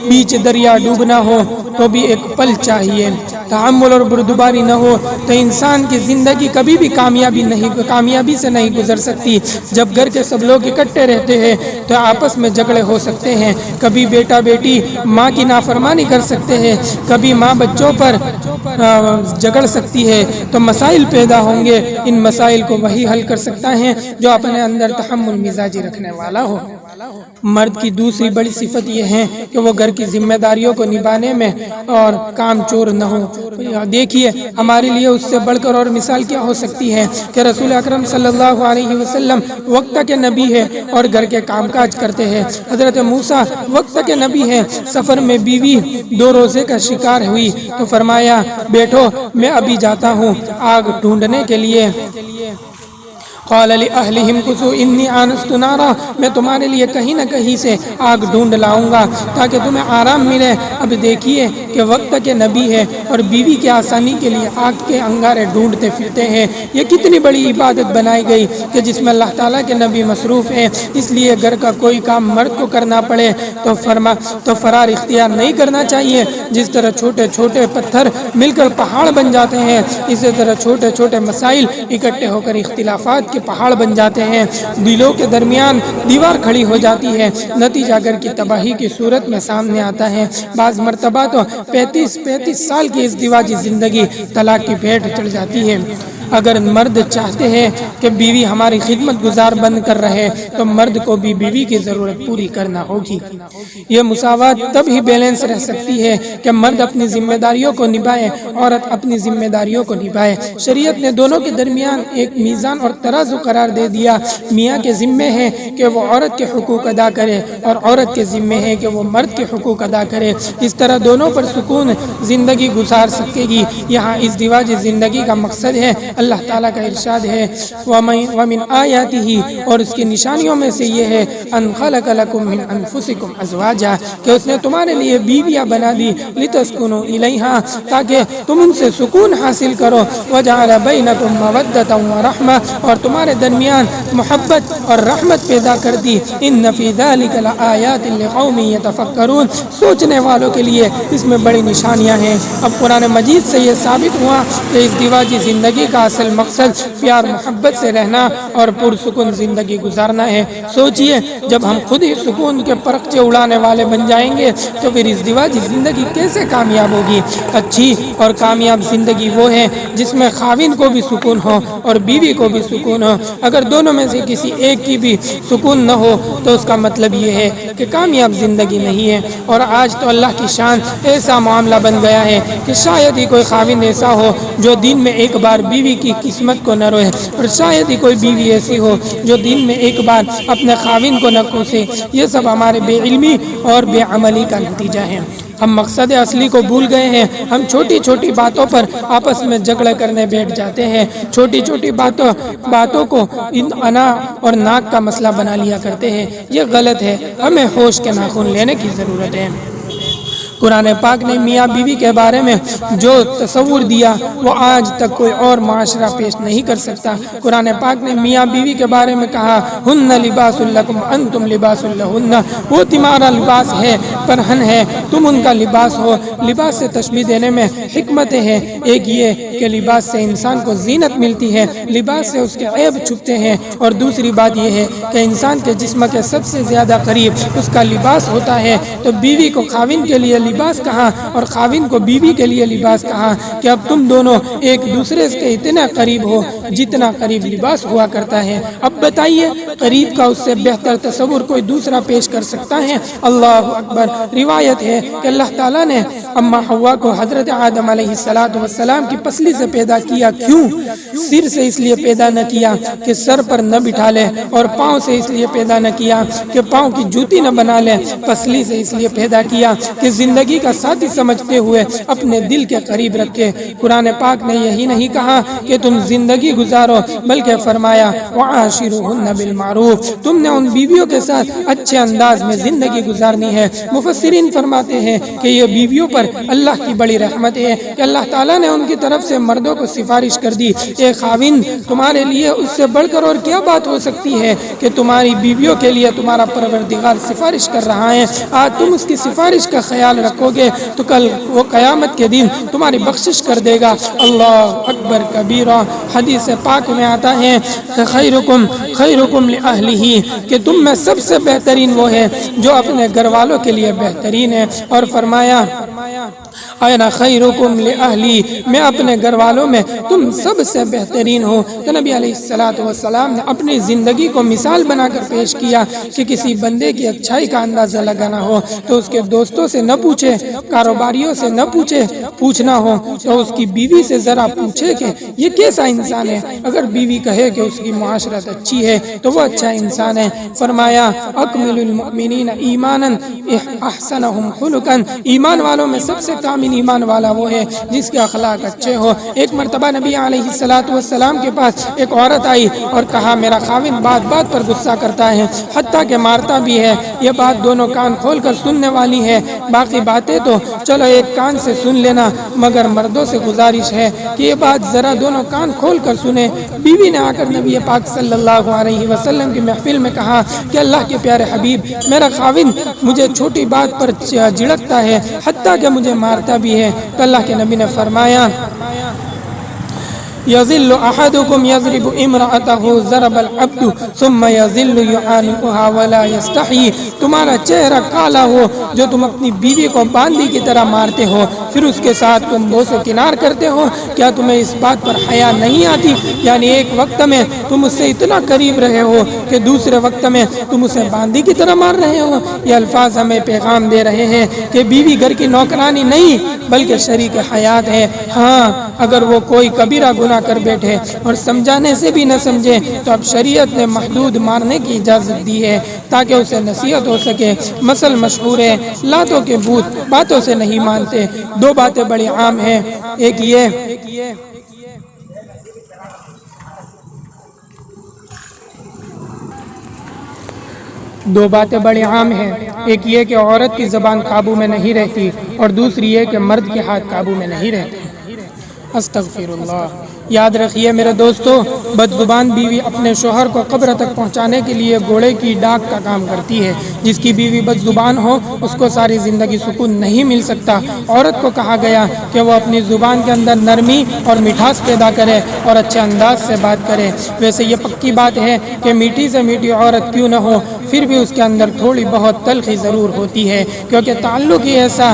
بیچ دریا ڈوبنا ہو تو بھی ایک پل چاہیے۔ تحمل اور بردباری نہ ہو تو انسان کی زندگی کبھی بھی کامیابی سے نہیں گزر سکتی۔ جب گھر کے سب لوگ اکٹھے رہتے ہیں تو آپس میں جھگڑے ہو سکتے ہیں، کبھی بیٹا بیٹی ماں کی نافرمانی کر سکتے ہیں، کبھی ماں بچوں پر جھگڑ سکتی ہے، تو مسائل پیدا ہوں گے۔ ان مسائل کو وہی حل کر سکتا ہے جو اپنے اندر تحمل مزاجی رکھنے والا ہو۔ مرد کی دوسری بڑی صفت یہ ہے کہ وہ گھر کی ذمہ داریوں کو نبھانے میں اور کام چور نہ ہو۔ دیکھیے ہمارے لیے اس سے بڑھ کر اور مثال کیا ہو سکتی ہے کہ رسول اکرم صلی اللہ علیہ وسلم وقت کے نبی ہے اور گھر کے کام کاج کرتے ہیں۔ حضرت موسیٰ وقت کے نبی ہے، سفر میں بیوی 2 روزے کا شکار ہوئی تو فرمایا بیٹھو میں ابھی جاتا ہوں آگ ڈھونڈنے کے لیے۔ قال لأهلهم كثوا إني آنست نارا، میں تمہارے لیے کہیں نہ کہیں سے آگ ڈھونڈ لاؤں گا تاکہ تمہیں آرام ملے۔ اب دیکھیے کہ وقت کے نبی ہے اور بیوی کی آسانی کے لیے آگ کے انگارے ڈھونڈتے پھرتے ہیں۔ یہ کتنی بڑی عبادت بنائی گئی کہ جس میں اللہ تعالیٰ کے نبی مصروف ہیں، اس لیے گھر کا کوئی کام مرد کو کرنا پڑے تو فرار اختیار نہیں کرنا چاہیے۔ جس طرح چھوٹے چھوٹے پتھر مل کر پہاڑ بن جاتے ہیں، اسی طرح چھوٹے چھوٹے مسائل اکٹھے ہو کر اختلافات کے پہاڑ بن جاتے ہیں، دلوں کے درمیان دیوار کھڑی ہو جاتی ہے، نتیجہ گھر کی تباہی کی صورت میں سامنے آتا ہے۔ بعض مرتبہ تو 35 سال کی ازدواجی زندگی طلاق کی بھیٹ چڑھ جاتی ہے۔ اگر مرد چاہتے ہیں کہ بیوی ہماری خدمت گزار بن کر رہے تو مرد کو بھی بیوی کی ضرورت پوری کرنا ہوگی۔ یہ مساوات تب ہی بیلنس رہ سکتی ہے کہ مرد اپنی ذمہ داریوں کو نبھائے، عورت اپنی ذمہ داریوں کو نبھائے۔ شریعت نے دونوں کے درمیان ایک میزان اور ترازو قرار دے دیا۔ میاں کے ذمے ہے کہ وہ عورت کے حقوق ادا کرے اور عورت کے ذمے ہے کہ وہ مرد کے حقوق ادا کرے۔ اس طرح دونوں پر سکون زندگی گزار سکے گی۔ یہاں ازدواج زندگی کا مقصد ہے۔ اللہ تعالیٰ کا ارشاد ہے وَمِنْ آیَاتِهِ، اور اس کی نشانیوں میں سے یہ ہے ان خلق لکم من انفسکم ازواجا، کہ اس نے تمہارے لیے بیویاں بنا دی لتسکنوا الیہا، تاکہ تم ان سے سکون حاصل کرو، وجعل بینکم مودۃ ورحمہ، اور تمہارے درمیان محبت اور رحمت پیدا کر دی۔ ان فی ذلک لآیات لقوم یتفکرون، سوچنے والوں کے لیے اس میں بڑی نشانیاں ہیں۔ اب قرآن مجید سے یہ ثابت ہوا کہ ازدواجی زندگی کا اصل مقصد پیار محبت سے رہنا اور پرسکون زندگی گزارنا ہے۔ سوچئے جب ہم خود ہی سکون کے پرخچے اڑانے والے بن جائیں گے تو پھر ازدواجی زندگی کیسے کامیاب ہوگی؟ اچھی اور کامیاب زندگی وہ ہے جس میں خاوند کو بھی سکون ہو اور بیوی کو بھی سکون ہو۔ اگر دونوں میں سے کسی ایک کی بھی سکون نہ ہو تو اس کا مطلب یہ ہے کہ کامیاب زندگی نہیں ہے۔ اور آج تو اللہ کی شان ایسا معاملہ بن گیا ہے کہ شاید ہی کوئی خاوند ایسا ہو جو دن میں ایک بار بیوی کی قسمت کو نہ روئے، اور شاید ہی کوئی بیوی ایسی ہو جو دن میں ایک بار اپنے خاوند کو نہ کوسے۔ یہ سب ہمارے بے علمی اور بے عملی کا نتیجہ ہے۔ ہم مقصد اصلی کو بھول گئے ہیں۔ ہم چھوٹی چھوٹی باتوں پر آپس میں جھگڑے کرنے بیٹھ جاتے ہیں، چھوٹی چھوٹی باتوں کو انا اور ناک کا مسئلہ بنا لیا کرتے ہیں۔ یہ غلط ہے، ہمیں ہوش کے ناخن لینے کی ضرورت ہے۔ قرآن پاک نے میاں بیوی کے بارے میں جو تصور دیا وہ آج تک کوئی اور معاشرہ پیش نہیں کر سکتا۔ قرآن پاک نے میاں بیوی کے بارے میں کہا ہن لباس لکم انتم لباس لہن، وہ تمہارا لباس ہے پنہن ہے، تم ان کا لباس ہو۔ لباس سے تشبیہ دینے میں حکمتیں ہیں۔ ایک یہ کہ لباس سے انسان کو زینت ملتی ہے، لباس سے اس کے عیب چھپتے ہیں، اور دوسری بات یہ ہے کہ انسان کے جسم کے سب سے زیادہ قریب اس کا لباس ہوتا ہے۔ تو بیوی کو خاوند کے لیے لباس کہاں اور خاوند کو بیوی کے لیے لباس کہاں کہ اب تم دونوں ایک دوسرے کے اتنا قریب ہو جتنا قریب لباس ہوا کرتا ہے۔ اب بتائیے قریب کا اس سے بہتر تصور کوئی دوسرا پیش کر سکتا ہے؟ اللہ اکبر۔ روایت ہے کہ اللہ تعالیٰ نے اما حوا کو حضرت آدم علیہ السلام کی پسلی سے پیدا کیا۔ کیوں؟ سر سے اس لیے پیدا نہ کیا کہ سر پر نہ بٹھا لے، اور پاؤں سے اس لیے پیدا نہ کیا کہ پاؤں کی جوتی نہ بنا لے، پسلی سے اس لیے پیدا کیا کہ زندگی کا ساتھی سمجھتے ہوئے اپنے دل کے قریب رکھے۔ قرآن پاک نے یہی نہیں کہا کہ تم زندگی گزارو، بلکہ فرمایا وعاشروہن بالمعروف، تم نے ان بیویوں کے ساتھ اچھے انداز میں زندگی گزارنی ہے۔ مفسرین فرماتے ہیں کہ یہ بیویوں پر اللہ کی بڑی رحمت ہے کہ اللہ تعالیٰ نے ان کی طرف سے مردوں کو سفارش کر دی، اے خاوند تمہارے لیے اس سے بڑھ کر اور کیا بات ہو سکتی ہے کہ تمہاری بیویوں کے لیے تمہارا پروردگار سفارش کر رہا ہے۔ آج تم اس کی سفارش کا خیال رکھو گے تو کل وہ قیامت کے دن تمہاری بخشش کر دے گا۔ اللہ اکبر کبیرہ۔ حدیث پاک میں آتا ہے کہ خیرکم لأہلہ، کہ تم میں سب سے بہترین وہ ہے جو اپنے گھر والوں کے لیے بہترین ہے، اور فرمایا انا خیرکم لأہلی، میں اپنے گھر والوں میں تم سب سے بہترین ہوں۔ تو نبی علیہ السلام نے اپنی زندگی کو مثال بنا کر پیش کیا کہ کسی بندے کی اچھائی کا اندازہ لگانا ہو تو اس کے دوستوں سے نہ پوچھے، کاروباریوں سے نہ پوچھے، پوچھنا ہو تو اس کی بیوی سے ذرا پوچھے کہ یہ کیسا انسان ہے۔ اگر بیوی کہے کہ اس کی معاشرت اچھی ہے تو وہ اچھا انسان ہے۔ فرمایا اکمل المؤمنین ایمانا احسنہم خلقا، ایمان والوں میں سب سے کامل ایمان والا وہ ہے جس کے اخلاق اچھے ہو۔ ایک مرتبہ نبی علیہ السلام کے پاس ایک عورت آئی اور کہا میرا خاوند بات بات پر غصہ کرتا ہے، حتیٰ کہ مارتا بھی ہے۔ یہ بات دونوں کان کھول کر سننے والی ہے، باقی باتیں تو چلو ایک کان سے سن لینا، مگر مردوں سے گزارش ہے کہ یہ بات ذرا دونوں کان کھول کر سنیں۔ بیوی نے آ کر نبی پاک صلی اللہ علیہ وسلم کی محفل میں کہا کہ اللہ کے پیارے حبیب، میرا خاوند مجھے چھوٹی بات پر جھڑکتا ہے، حتیٰ کہ مجھے مارتا بھی ہے۔ تو اللہ کے نبی نے فرمایا یظل احدکم یضرب امرأته ضرب العبد ثم یظل یعانقها ولا یستحیی، تمہارا چہرہ کالا ہو جو تم اپنی بیوی کو باندی کی طرح مارتے ہو، پھر اس کے ساتھ تم بوس و کنار کرتے ہو، کیا تمہیں اس بات پر حیا نہیں آتی؟ یعنی ایک وقت میں تم اس سے اتنا قریب رہے ہو کہ دوسرے وقت میں تم اسے باندی کی طرح مار رہے ہو۔ یہ الفاظ ہمیں پیغام دے رہے ہیں کہ بیوی گھر کی نوکرانی نہیں بلکہ شریک حیات ہے۔ ہاں، اگر وہ کوئی کبیرہ گناہ کر بیٹھے اور سمجھانے سے بھی نہ سمجھے تو اب شریعت نے محدود مارنے کی اجازت دی ہے تاکہ اسے نصیحت ہو سکے۔ مثل مشہور ہے، لاتوں کے بت باتوں سے نہیں مانتے۔ دو باتیں بڑی عام ہیں، ایک یہ دو باتیں بڑی عام ہیں، ایک یہ کہ عورت کی زبان قابو میں نہیں رہتی، اور دوسری یہ کہ مرد کے ہاتھ قابو میں نہیں رہتے۔ استغفر اللہ۔ یاد رکھیے میرے دوستو، بد زبان بیوی اپنے شوہر کو قبر تک پہنچانے کے لیے گھوڑے کی ڈاک کا کام کرتی ہے۔ جس کی بیوی بد زبان ہو اس کو ساری زندگی سکون نہیں مل سکتا۔ عورت کو کہا گیا کہ وہ اپنی زبان کے اندر نرمی اور مٹھاس پیدا کرے اور اچھے انداز سے بات کرے۔ ویسے یہ پکی بات ہے کہ میٹھی سے میٹھی عورت کیوں نہ ہو، پھر بھی اس کے اندر تھوڑی بہت تلخی ضرور ہوتی ہے، کیونکہ تعلق ہی ایسا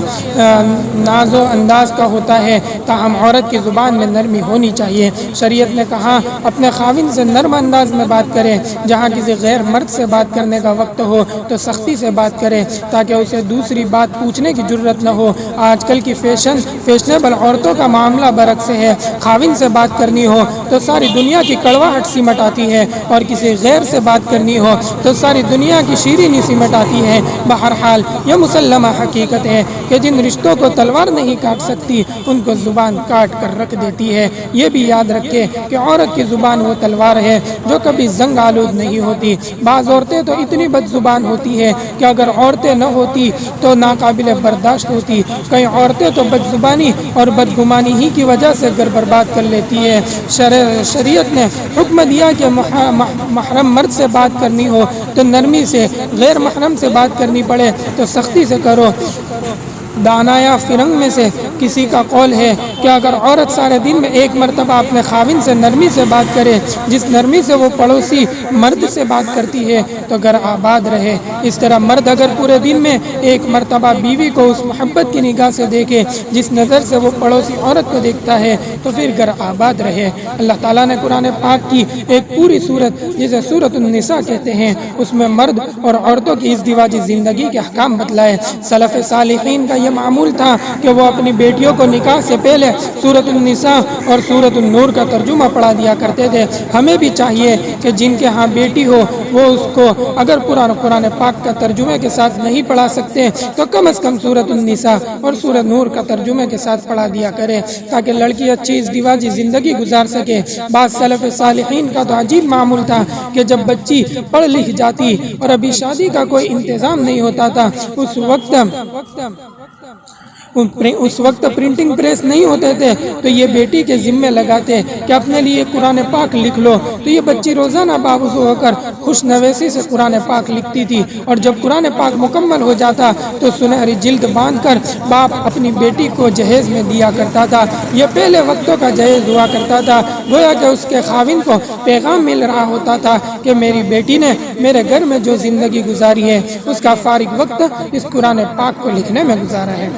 ناز و انداز کا ہوتا ہے۔ تاہم عورت کی زبان میں نرمی ہونی چاہیے۔ شریعت نے کہا اپنے خاوند سے نرم انداز میں بات کرے، جہاں کسی غیر مرد سے بات کرنے کا وقت ہو تو سختی سے بات کرے تاکہ اسے دوسری بات پوچھنے کی جرت نہ ہو۔ آج کل کی فیشنیبل عورتوں کا معاملہ برعکس ہے۔ خاوند سے بات کرنی ہو تو ساری دنیا کی کڑواہٹ سمٹ آتی ہے، اور کسی غیر سے بات کرنی ہو تو ساری دنیا کی شیرینی سمٹ آتی ہے۔ بہرحال یہ مسلمہ حقیقت ہے کہ جن رشتوں کو تلوار نہیں کاٹ سکتی ان کو زبان کاٹ کر رکھ دیتی ہے۔ یہ بھی یاد رکھے کہ عورت کی زبان وہ تلوار ہے جو کبھی زنگ آلود نہیں ہوتی۔ بعض عورتیں تو اتنی بد زبان ہوتی ہے کہ اگر عورتیں نہ ہوتی تو ناقابل برداشت ہوتی۔ کئی عورتیں تو بد زبانی اور بدگمانی ہی کی وجہ سے گھر برباد کر لیتی ہے۔ شریعت نے حکم دیا کہ محرم مرد سے بات کرنی ہو تو نرمی سے، غیر محرم سے بات کرنی پڑے تو سختی سے کرو۔ دانا یا فرنگ میں سے کسی کا قول ہے کہ اگر عورت سارے دن میں ایک مرتبہ اپنے خاوند سے نرمی سے بات کرے جس نرمی سے وہ پڑوسی مرد سے بات کرتی ہے تو گھر آباد رہے۔ اس طرح مرد اگر پورے دن میں ایک مرتبہ بیوی کو اس محبت کی نگاہ سے دیکھے جس نظر سے وہ پڑوسی عورت کو دیکھتا ہے تو پھر گھر آباد رہے۔ اللہ تعالیٰ نے قرآن پاک کی ایک پوری سورت جسے سورۃ النساء کہتے ہیں اس میں مرد اور عورتوں کی ازدواجی زندگی کے احکام بتلائے۔ سلف صالحین کا یہ معمول تھا کہ وہ اپنی بیٹیوں کو نکاح سے پہلے سورۃ النساء اور سورۃ النور کا ترجمہ پڑھا دیا کرتے تھے۔ ہمیں بھی چاہیے کہ جن کے ہاں بیٹی ہو وہ اس کو اگر قرآن پاک کا ترجمے کے ساتھ نہیں پڑھا سکتے تو کم از کم سورۃ النساء اور سورۃ نور کا ترجمے کے ساتھ پڑھا دیا کرے تاکہ لڑکی اچھی ازدواجی زندگی گزار سکے۔ بعض سلف صالحین کا تو عجیب معمول تھا کہ جب بچی پڑھ لکھ جاتی اور ابھی شادی کا کوئی انتظام نہیں ہوتا تھا اس وقت پرنٹنگ پریس نہیں ہوتے تھے تو یہ بیٹی کے ذمے لگاتے کہ اپنے لیے قرآن پاک لکھ لو، تو یہ بچی روزانہ باوضو ہو کر خوش نویسی سے قرآن پاک لکھتی تھی، اور جب قرآن پاک مکمل ہو جاتا تو سنہری جلد باندھ کر باپ اپنی بیٹی کو جہیز میں دیا کرتا تھا۔ یہ پہلے وقتوں کا جہیز ہوا کرتا تھا، گویا کہ اس کے خاوند کو پیغام مل رہا ہوتا تھا کہ میری بیٹی نے میرے گھر میں جو زندگی گزاری ہے اس کا فارغ وقت اس قرآن پاک کو لکھنے میں گزارا ہے۔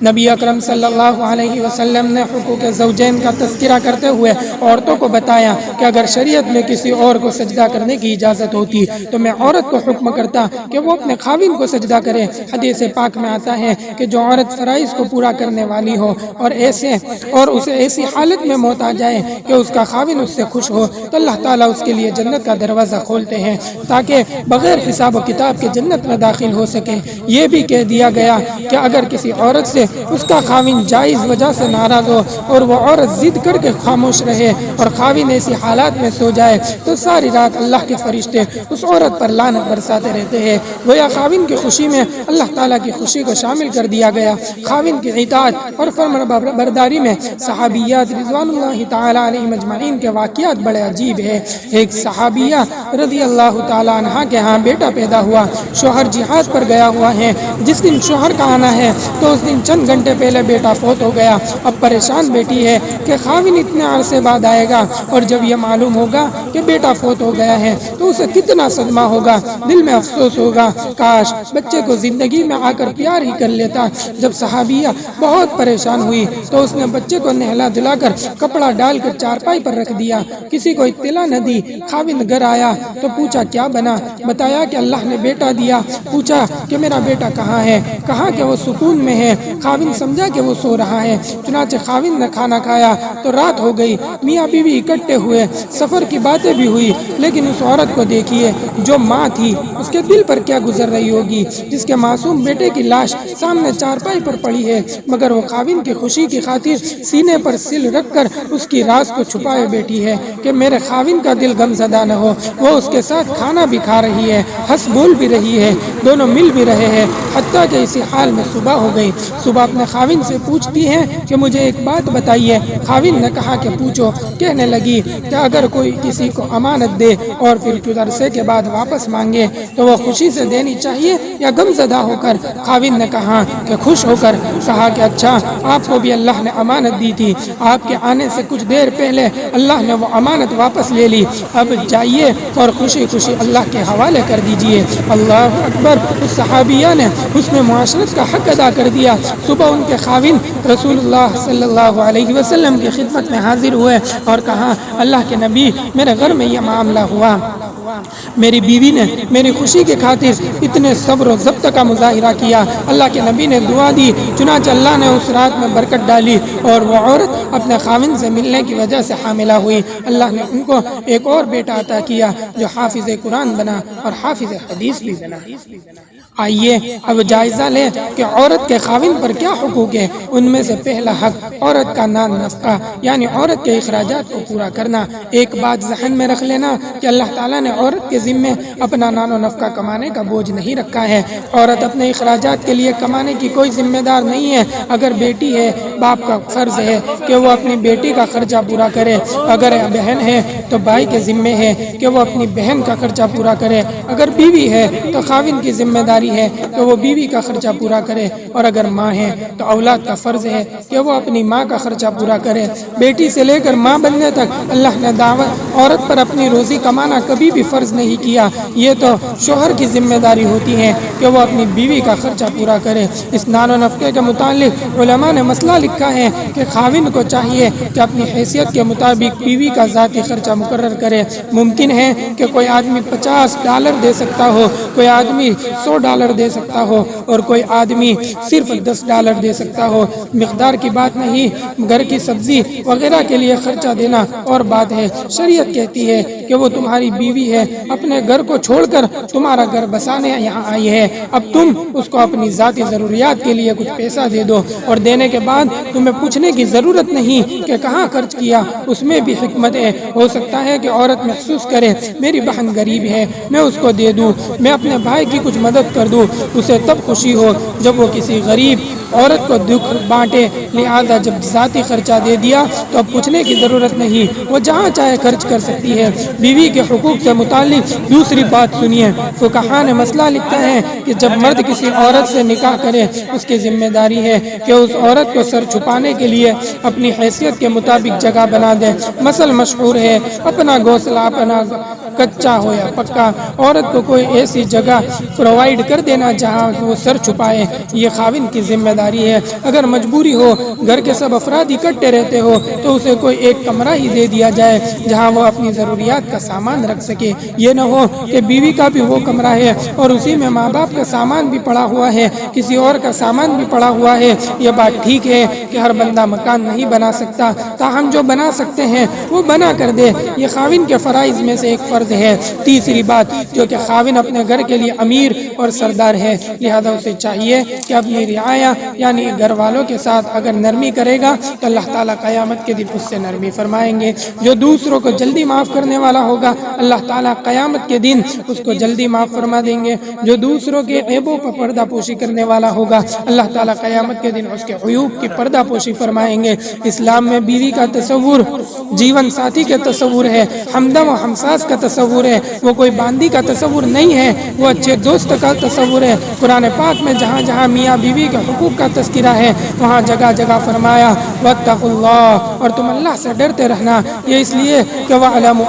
نبی اکرم صلی اللہ علیہ وسلم نے حقوق زوجین کا تذکرہ کرتے ہوئے عورتوں کو بتایا کہ اگر شریعت میں کسی اور کو سجدہ کرنے کی اجازت ہوتی تو میں عورت کو حکم کرتا کہ وہ اپنے خاوند کو سجدہ کرے۔ حدیث پاک میں آتا ہے کہ جو عورت فرائض کو پورا کرنے والی ہو اور اسے ایسی حالت میں موت آ جائے کہ اس کا خاوند اس سے خوش ہو تو اللہ تعالیٰ اس کے لیے جنت کا دروازہ کھولتے ہیں تاکہ بغیر حساب و کتاب کے جنت میں داخل ہو سکے۔ یہ بھی کہہ دیا گیا کہ اگر کسی عورت سے اس کا خاوند جائز وجہ سے ناراض ہو اور وہ عورت ضد کر کے خاموش رہے اور خاوند ایسی حالات میں سو جائے تو ساری رات اللہ کے فرشتے اس عورت پر لعنت برساتے رہتے ہیں۔ گویا خاوند کی خوشی میں اللہ تعالیٰ کی خوشی کو شامل کر دیا گیا۔ خاوند کی اطاعت اور فرمانبرداری میں صحابیات رضوان اللہ تعالی علیہم اجمعین کے واقعات بڑے عجیب ہیں۔ ایک صحابیہ رضی اللہ تعالی عنہ کے ہاں بیٹا پیدا ہوا، شوہر جہاد پر گیا ہوا ہے۔ جس دن شوہر کا آنا ہے تو اس دن چند 2-3 گھنٹے پہلے بیٹا فوت ہو گیا، اب پریشان بیٹی ہے کہ خاوند اتنے عرصے بعد آئے گا، اور جب یہ معلوم ہوگا کہ بیٹا فوت ہو گیا ہے تو اسے کتنا صدمہ ہوگا، دل میں افسوس ہوگا، کاش بچے کو زندگی میں آ کر پیار ہی کر لیتا۔ جب صحابیہ بہت پریشان ہوئی تو اس نے بچے کو نہلا دلا کر کپڑا ڈال کر چارپائی پر رکھ دیا، کسی کو اطلاع نہ دی۔ خاوند گھر آیا تو پوچھا کیا بنا، بتایا کہ اللہ نے بیٹا دیا۔ پوچھا کہ میرا بیٹا کہاں ہے، کہا کہ وہ سکون میں ہے۔ خاوند سمجھا کہ وہ سو رہا ہے، چنانچہ خاوند نے کھانا کھایا تو رات ہو گئی۔ میاں بیوی اکٹھے ہوئے، سفر کی باتیں بھی ہوئی، لیکن اس عورت کو دیکھیے جو ماں تھی، اس کے دل پر کیا گزر رہی ہوگی، جس کے معصوم بیٹے کی لاش سامنے چارپائی پر پڑی ہے، مگر وہ خاوند کی خوشی کی خاطر سینے پر سل رکھ کر اس کی راز کو چھپائے بیٹھی ہے کہ میرے خاوند کا دل غم زدہ نہ ہو۔ وہ اس کے ساتھ کھانا بھی کھا رہی ہے، ہنس بول بھی رہی ہے، دونوں مل بھی رہے ہیں، حتیٰ کہ اسی حال میں صبح ہو گئی۔ صبح اپنے خاوند سے پوچھتی ہے کہ مجھے ایک بات بتائیے۔ خاوند نے کہا کہ پوچھو۔ کہنے لگی کہ اگر کوئی کسی کو امانت دے اور پھر کچھ عرصے کے بعد واپس مانگے تو وہ خوشی سے دینی چاہیے یا غم زدہ ہو کر؟ خاوند نے کہا کہ خوش ہو کر۔ کہا کہ اچھا، آپ کو بھی اللہ نے امانت دی تھی، آپ کے آنے سے کچھ دیر پہلے اللہ نے وہ امانت واپس لے لی، اب جائیے اور خوشی خوشی اللہ کے حوالے کر دیجئے۔ اللہ اکبر! اس صحابیہ نے حسن معاشرت کا حق ادا کر دیا۔ صبح ان کے خاوند رسول اللہ صلی اللہ علیہ وسلم کی خدمت میں حاضر ہوئے اور کہا اللہ کے نبی، میرے گھر میں یہ معاملہ ہوا، میری بیوی نے میری خوشی کی خاطر اتنے صبر و ضبط کا مظاہرہ کیا۔ اللہ کے نبی نے دعا دی، چنانچہ اللہ نے اس رات میں برکت ڈالی اور وہ عورت اپنے خاوند سے ملنے کی وجہ سے حاملہ ہوئی۔ اللہ نے ان کو ایک اور بیٹا عطا کیا جو حافظ قرآن بنا اور حافظ حدیث بھی بنا۔ آئیے اب جائزہ لیں کہ عورت کے خاوند پر کیا حقوق ہیں۔ ان میں سے پہلا حق عورت کا نان نفقہ، یعنی عورت کے اخراجات کو پورا کرنا۔ ایک بات ذہن میں رکھ لینا کہ اللہ تعالیٰ نے عورت کے ذمے اپنا نان و نفقہ کمانے کا بوجھ نہیں رکھا ہے۔ عورت اپنے اخراجات کے لیے کمانے کی کوئی ذمہ دار نہیں ہے۔ اگر بیٹی ہے، باپ کا فرض ہے کہ وہ اپنی بیٹی کا خرچہ پورا کرے، اگر بہن ہے تو بھائی کے ذمے ہے کہ وہ اپنی بہن کا خرچہ پورا کرے، اگر بیوی ہے تو خاوند کی ذمہ داری ہے کہ وہ بیوی کا خرچہ پورا کرے، اور اگر ماں ہے تو اولاد کا فرض ہے کہ وہ اپنی ماں کا خرچہ پورا کرے۔ بیٹی سے لے کر ماں بننے تک اللہ نے دعوت عورت پر اپنی روزی کمانا کبھی بھی فرض نہیں کیا۔ یہ تو شوہر کی ذمہ داری ہوتی ہے کہ وہ اپنی بیوی کا خرچہ پورا کرے۔ اس نان و نفقے کے متعلق علماء نے مسئلہ لکھا ہے کہ خاوند کو چاہیے کہ اپنی حیثیت کے مطابق بیوی کا ذاتی خرچہ مقرر کرے۔ ممکن ہے کہ کوئی آدمی $50 دے سکتا ہو، کوئی آدمی $100 دے سکتا ہو اور کوئی آدمی صرف $10 دے سکتا ہو۔ مقدار کی بات نہیں، گھر کی سبزی وغیرہ کے لیے خرچہ دینا اور بات ہے۔ شریعت کہتی ہے کہ وہ تمہاری بیوی ہے، اپنے گھر کو چھوڑ کر تمہارا گھر بسانے یہاں آئی ہے، اب تم اس کو اپنی ذاتی ضروریات کے لیے کچھ پیسہ دے دو، اور دینے کے بعد تمہیں پوچھنے کی ضرورت نہیں کہ کہاں خرچ کیا۔ اس میں بھی حکمت ہے۔ ہو سکتا ہے کہ عورت محسوس کرے میری بہن غریب ہے، میں اس کو دے دوں، میں اپنے بھائی کی کچھ مدد کر دوں، اسے تب خوشی ہو جب وہ کسی غریب عورت کو دکھ بانٹے، لہذا جب ذاتی خرچہ دے دیا تو اب پوچھنے کی ضرورت نہیں، وہ جہاں چاہے خرچ کر سکتی ہے۔ بیوی کے حقوق سے متعلق دوسری بات سنیے۔ فقہاء نے مسئلہ لکھا ہے کہ جب مرد کسی عورت سے نکاح کرے، اس کی ذمہ داری ہے کہ اس عورت کو سر چھپانے کے لیے اپنی حیثیت کے مطابق جگہ بنا دے۔ مثل مشہور ہے، اپنا گھونسلہ اپنا کچا ہو یا پکا، عورت کو کوئی ایسی جگہ پرووائیڈ کر دینا جہاں وہ سر چھپائے، یہ خاوند کی ذمہ داری ہے۔ اگر مجبوری ہو، گھر کے سب افراد اکٹھے رہتے ہو، تو اسے کوئی ایک کمرہ ہی دے دیا جائے جہاں وہ اپنی ضروریات کا سامان رکھ سکے۔ یہ نہ ہو کہ بیوی کا بھی وہ کمرہ ہے اور اسی میں ماں باپ کا سامان بھی پڑا ہوا ہے، کسی اور کا سامان بھی پڑا ہوا ہے۔ یہ بات ٹھیک ہے کہ ہر بندہ مکان نہیں بنا سکتا، تاہم جو بنا سکتے ہیں وہ بنا کر دے، یہ خاوند کے فرائض میں سے ایک فرض ہے۔ تیسری بات، جو کہ خاوند اپنے گھر کے لیے امیر اور سردار ہے، لہذا اسے چاہیے کہ اپنی رعایا یعنی گھر والوں کے ساتھ اگر نرمی کرے گا تو اللہ تعالیٰ قیامت کے دن اس سے نرمی فرمائیں گے۔ جو دوسروں کو جلدی معاف کرنے والا ہوگا، اللہ تعالیٰ قیامت کے دن اس کو جلدی معاف فرما دیں گے۔ جو دوسروں کے عیبوں پر پردہ پوشی کرنے والا ہوگا، اللہ تعالیٰ قیامت کے دن اس کے عیوب کی پردہ پوشی فرمائیں گے اسلام میں بیوی کا تصور جیون ساتھی کے تصور ہے، ہمدم و ہمساس کا تصور ہے، وہ کوئی باندی کا تصور نہیں ہے، وہ اچھے دوست کا تصور ہے۔ قرآن پاک میں جہاں جہاں میاں بیوی کے حقوق کا تذکرہ ہے وہاں جگہ جگہ فرمایا واتقوا اللہ، اور تم اللہ سے ڈرتے رہنا، یہ اس لیے کہ وَاعْلَمُوا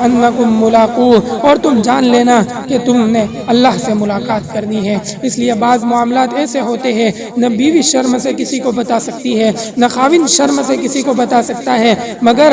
أَنَّكُمْ مُلَاقُوهُ، اور تم جان لینا کہ تم نے اللہ سے ملاقات کرنی ہے۔ اس لیے بعض معاملات ایسے ہوتے ہیں نہ بیوی شرم سے کسی کو بتا سکتی ہے نہ خاوند شرم سے کسی کو بتا سکتا ہے، مگر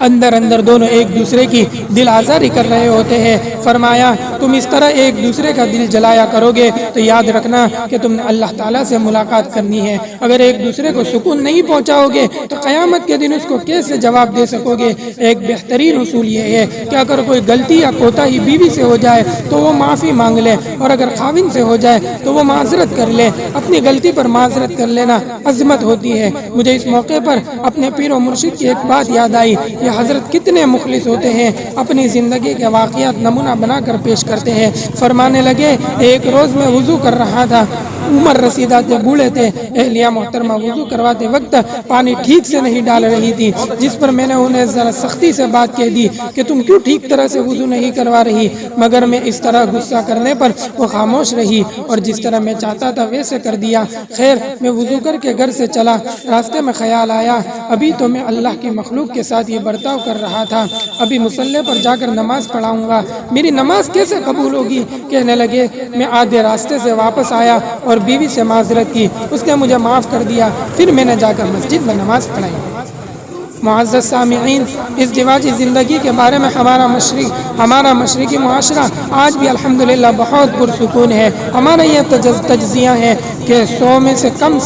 اندر اندر دونوں ایک دوسرے کی دل آزاری کر رہے ہوتے ہیں۔ فرمایا تم اس طرح ایک دوسرے کا دل جلایا کرو گے تو یاد رکھنا کہ تم نے اللہ تعالیٰ سے ملاقات کرنی ہے۔ اگر ایک دوسرے کو سکون نہیں پہنچاؤ گے تو قیامت کے دن اس کو کیسے جواب دے سکو گے؟ ایک بہترین اصول یہ ہے کہ اگر کوئی غلطی یا کوتاہی بیوی سے ہو جائے تو وہ معافی مانگ لے، اور اگر خاوند سے ہو جائے تو وہ معذرت کر لے۔ اپنی غلطی پر معذرت کر لینا عظمت ہوتی ہے۔ مجھے اس موقع پر اپنے پیر و مرشد کی ایک بات یاد آئی، یہ حضرت کتنے مخلص ہوتے ہیں، اپنی زندگی کے واقعات نمونہ بنا کر پیش کرتے ہیں۔ فرمانے لگے ایک روز میں وضو کر رہا تھا، عمر رسیدہ تھے، بوڑھے تھے، اہلیہ محترمہ وضو کرواتے وقت پانی ٹھیک سے نہیں ڈال رہی تھی، جس پر میں نے انہیں ذرا سختی سے بات کہہ دی کہ تم کیوں ٹھیک طرح سے وضو نہیں کروا رہی، مگر میں اس طرح غصہ کرنے پر وہ خاموش رہی اور جس طرح میں چاہتا تھا ویسے کر دیا۔ خیر میں وضو کر کے گھر سے چلا، راستے میں خیال آیا ابھی تو میں اللہ کی مخلوق کے ساتھ یہ برتاؤ کر رہا تھا، ابھی مصلی پر جا کر نماز پڑھاؤں گا، میری نماز کیسے قبول ہوگی؟ کہنے لگے میں آدھے راستے سے واپس آیا اور بیوی سے معذرت کی، اس نے مجھے معاف کر دیا، پھر میں نے جا کر مسجد میں نماز پڑھائی۔ معزز سامعین، اس ازدواجی زندگی کے بارے میں ہمارا مشرقی معاشرہ آج بھی الحمدللہ بہت پرسکون ہے۔ ہمارا یہ تجزیہ ہے کہ 100 میں سے کم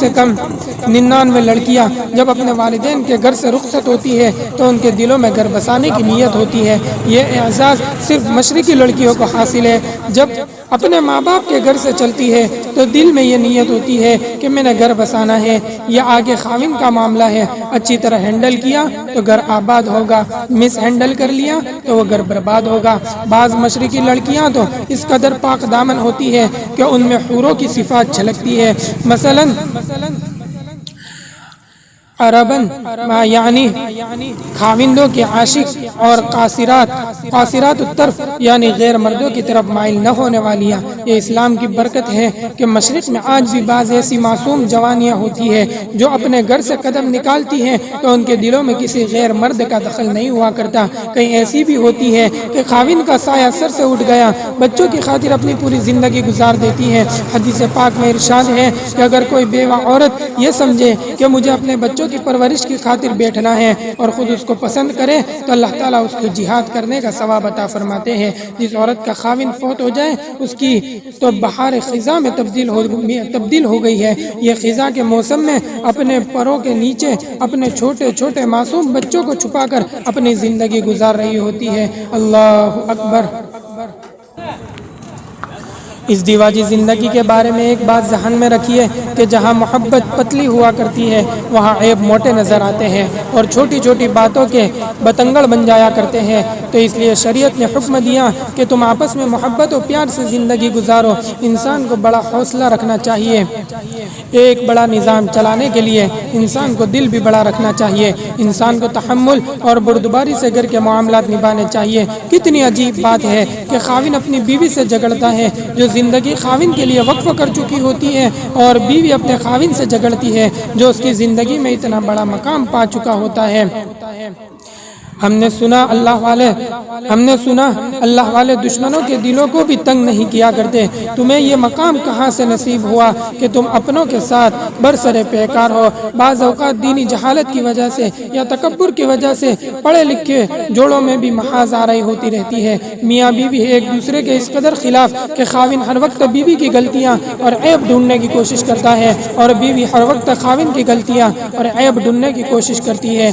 99 لڑکیاں جب اپنے والدین کے گھر سے رخصت ہوتی ہے تو ان کے دلوں میں گھر بسانے کی نیت ہوتی ہے۔ یہ اعزاز صرف مشرقی لڑکیوں کو حاصل ہے۔ جب اپنے ماں باپ کے گھر سے چلتی ہے تو دل میں یہ نیت ہوتی ہے کہ میں نے گھر بسانا ہے۔ یہ آگے خاوند کا معاملہ ہے، اچھی طرح ہینڈل کیا تو گھر آباد ہوگا، مس ہینڈل کر لیا تو وہ گھر برباد ہوگا۔ بعض مشرقی لڑکیاں تو اس قدر پاک دامن ہوتی ہے کہ ان میں حوروں کی صفات جھلکتی ہے۔ مثلا عربن یعنی خاوندوں کے عاشق، اور قاصرات الطرف یعنی غیر مردوں کی طرف مائل نہ ہونے والیاں۔ یہ اسلام کی برکت ہے کہ مشرق میں آج بھی بعض ایسی معصوم جوانیاں ہوتی ہیں جو اپنے گھر سے قدم نکالتی ہیں تو ان کے دلوں میں کسی غیر مرد کا دخل نہیں ہوا کرتا۔ کہیں ایسی بھی ہوتی ہے کہ خاوند کا سایہ سر سے اٹھ گیا، بچوں کی خاطر اپنی پوری زندگی گزار دیتی ہے۔ حدیث پاک میں ارشاد ہے کہ اگر کوئی بیوہ عورت یہ سمجھے کہ مجھے اپنے بچوں کی پرورش کی خاطر بیٹھنا ہے اور خود اس کو پسند کرے تو اللہ تعالیٰ اس کو جہاد کرنے کا ثواب عطا فرماتے ہیں۔ جس عورت کا خاوند فوت ہو جائے اس کی تو بہار خزاں میں تبدیل ہو گئی ہے۔ یہ خزاں کے موسم میں اپنے پروں کے نیچے اپنے چھوٹے چھوٹے معصوم بچوں کو چھپا کر اپنی زندگی گزار رہی ہوتی ہے۔ اللہ اکبر۔ اس ازدواجی زندگی کے بارے میں ایک بات ذہن میں رکھیے کہ جہاں محبت پتلی ہوا کرتی ہے وہاں عیب موٹے نظر آتے ہیں اور چھوٹی چھوٹی باتوں کے بتنگڑ بن جایا کرتے ہیں۔ تو اس لیے شریعت نے حکم دیا کہ تم آپس میں محبت و پیار سے زندگی گزارو۔ انسان کو بڑا حوصلہ رکھنا چاہیے، ایک بڑا نظام چلانے کے لیے انسان کو دل بھی بڑا رکھنا چاہیے، انسان کو تحمل اور بردباری سے گھر کے معاملات نبھانے چاہیے۔ کتنی عجیب بات ہے کہ خاوند اپنی بیوی سے جھگڑتا ہے جو زندگی خاوند کے لیے وقف کر چکی ہوتی ہے، اور بیوی اپنے خاوند سے جھگڑتی ہے جو اس کی زندگی میں اتنا بڑا مقام پا چکا ہوتا ہے۔ ہم نے سنا اللہ والے دشمنوں کے دلوں کو بھی تنگ نہیں کیا کرتے۔ تمہیں یہ مقام کہاں سے نصیب ہوا کہ تم اپنوں کے ساتھ برسر پیکار ہو؟ بعض اوقات دینی جہالت کی وجہ سے یا تکبر کی وجہ سے پڑھے لکھے جوڑوں میں بھی محاذ آرائی ہوتی رہتی ہے۔ میاں بیوی ایک دوسرے کے اس قدر خلاف کہ خاوند ہر وقت بیوی کی غلطیاں اور عیب ڈھونڈنے کی کوشش کرتا ہے اور بیوی ہر وقت خاوند کی غلطیاں اور عیب ڈھونڈنے کی کوشش کرتی ہے۔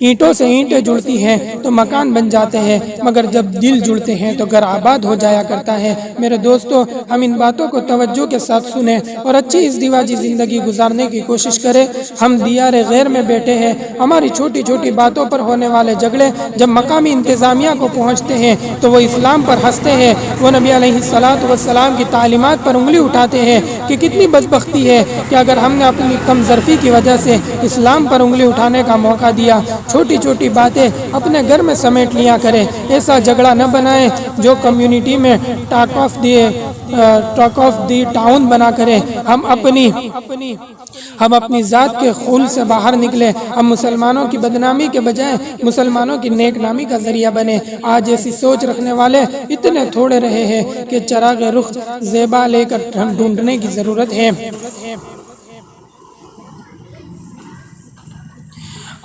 اینٹوں سے اینٹیں جڑتی ہیں تو مکان بن جاتے ہیں، مگر جب دل جڑتے ہیں تو گھر آباد ہو جایا کرتا ہے۔ میرے دوستو، ہم ان باتوں کو توجہ کے ساتھ سنیں اور اچھی ازدواجی زندگی گزارنے کی کوشش کریں۔ ہم دیار غیر میں بیٹھے ہیں، ہماری چھوٹی چھوٹی باتوں پر ہونے والے جھگڑے جب مقامی انتظامیہ کو پہنچتے ہیں تو وہ اسلام پر ہنستے ہیں، وہ نبی علیہ السلام کی تعلیمات پر انگلی اٹھاتے ہیں کہ کتنی بدبختی ہے کہ اگر ہم نے اپنی کم ظرفی کی وجہ سے اسلام پر انگلی اٹھانے کا موقع دیا۔ چھوٹی چھوٹی باتیں اپنے گھر میں سمیٹ لیا کریں، ایسا جھگڑا نہ بنائیں جو کمیونٹی میں ٹاک آف دی ٹاؤن بنا کرے۔ ہم اپنی ذات کے خول سے باہر نکلے، ہم مسلمانوں کی بدنامی کے بجائے مسلمانوں کی نیک نامی کا ذریعہ بنے۔ آج ایسی سوچ رکھنے والے اتنے تھوڑے رہے ہیں کہ چراغ رخ زیبا لے کر ڈھونڈنے کی ضرورت ہے۔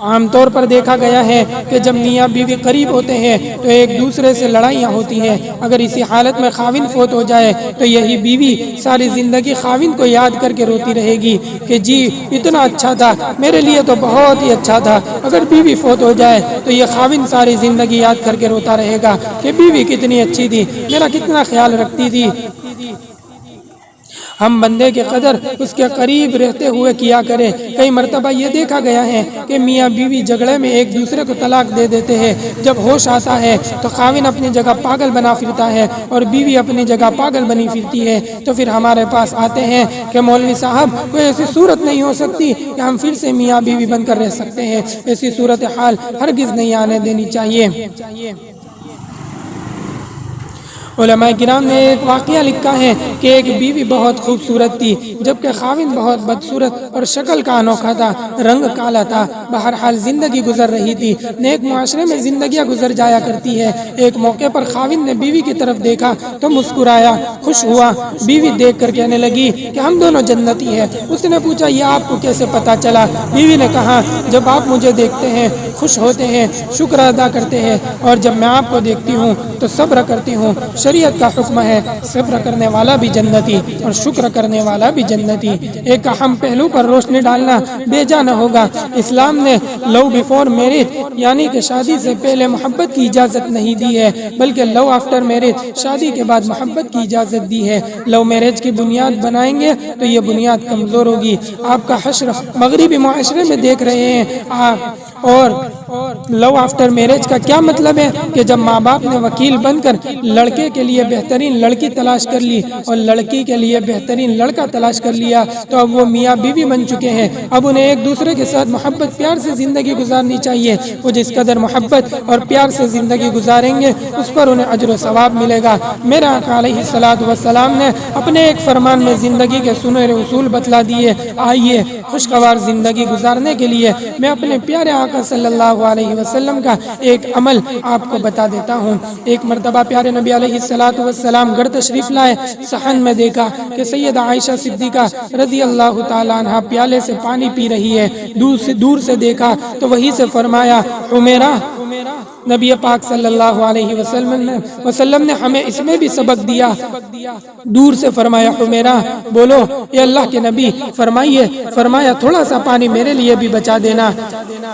عام طور پر دیکھا گیا ہے کہ جب میاں بیوی قریب ہوتے ہیں تو ایک دوسرے سے لڑائیاں ہوتی ہیں۔ اگر اسی حالت میں خاوند فوت ہو جائے تو یہی بیوی ساری زندگی خاوند کو یاد کر کے روتی رہے گی کہ جی اتنا اچھا تھا، میرے لیے تو بہت ہی اچھا تھا۔ اگر بیوی فوت ہو جائے تو یہ خاوند ساری زندگی یاد کر کے روتا رہے گا کہ بیوی کتنی اچھی تھی، میرا کتنا خیال رکھتی تھی۔ ہم بندے کی قدر اس کے قریب رہتے ہوئے کیا کریں۔ کئی مرتبہ یہ دیکھا گیا ہے کہ میاں بیوی جھگڑے میں ایک دوسرے کو طلاق دے دیتے ہیں۔ جب ہوش آتا ہے تو خاوند اپنی جگہ پاگل بنا پھرتا ہے اور بیوی اپنی جگہ پاگل بنی پھرتی ہے، تو پھر ہمارے پاس آتے ہیں کہ مولوی صاحب کوئی ایسی صورت نہیں ہو سکتی کہ ہم پھر سے میاں بیوی بن کر رہ سکتے ہیں۔ ایسی صورتحال ہرگز نہیں آنے دینی چاہیے۔ علماء کرام نے ایک واقعہ لکھا ہے کہ ایک بیوی بہت خوبصورت تھی جبکہ خاوند بہت بدصورت اور شکل کا انوکھا تھا، رنگ کالا تھا۔ بہرحال زندگی گزر رہی تھی، نیک معاشرے میں زندگیاں گزر جایا کرتی ہے۔ ایک موقع پر خاوند نے بیوی کی طرف دیکھا تو مسکرایا، خوش ہوا۔ بیوی دیکھ کر کہنے لگی کہ ہم دونوں جنتی ہیں۔ اس نے پوچھا یہ آپ کو کیسے پتا چلا؟ بیوی نے کہا جب آپ مجھے دیکھتے ہیں خوش ہوتے ہیں، شکر ادا کرتے ہیں، اور جب میں آپ کو دیکھتی ہوں تو صبر کرتی ہوں۔ شریعت کا حکم ہے صبر کرنے والا بھی جنتی اور شکر کرنے والا بھی جنتی۔ ایک اہم پہلو پر روشنی ڈالنا بے جا نہ ہوگا۔ اسلام نے لو بیفور میرج یعنی کہ شادی سے پہلے محبت کی اجازت نہیں دی ہے، بلکہ لو آفٹر میرج شادی کے بعد محبت کی اجازت دی ہے۔ لو میرج کی بنیاد بنائیں گے تو یہ بنیاد کمزور ہوگی۔ آپ کا حشر مغربی معاشرے میں دیکھ رہے ہیں۔ اور لو آفٹر میرج کا کیا مطلب ہے کہ جب ماں باپ نے وکیل بن کر لڑکے کے لیے بہترین لڑکی تلاش کر لی اور لڑکی کے لیے بہترین لڑکا تلاش کر لیا تو اب وہ میاں بیوی بن چکے ہیں۔ اب انہیں ایک دوسرے کے ساتھ محبت پیار سے زندگی گزارنی چاہیے۔ وہ جس قدر محبت اور پیار سے زندگی گزاریں گے اس پر انہیں اجر و ثواب ملے گا۔ میرے آقا علیہ السلام نے اپنے ایک فرمان میں زندگی کے سنہرے اصول بتلا دیے۔ آئیے خوشگوار زندگی گزارنے کے لیے میں اپنے پیارے آقا صلی اللہ علیہ وسلم کا ایک عمل آپ کو بتا دیتا ہوں۔ ایک مرتبہ پیارے نبی علیہ السلام گھر تشریف لائے، صحن میں دیکھا کہ سیدہ عائشہ صدیقہ رضی اللہ تعالیٰ عنہ پیالے سے پانی پی رہی ہے۔ دور سے دیکھا تو وہیں سے فرمایا حمیرہ۔ نبی پاک صلی اللہ علیہ وسلم نے ہمیں اس میں بھی سبق دیا۔ دور سے فرمایا حمیرہ، بولو اے اللہ کے نبی، فرمائیے۔ فرمایا تھوڑا سا پانی میرے لیے بھی بچا دینا۔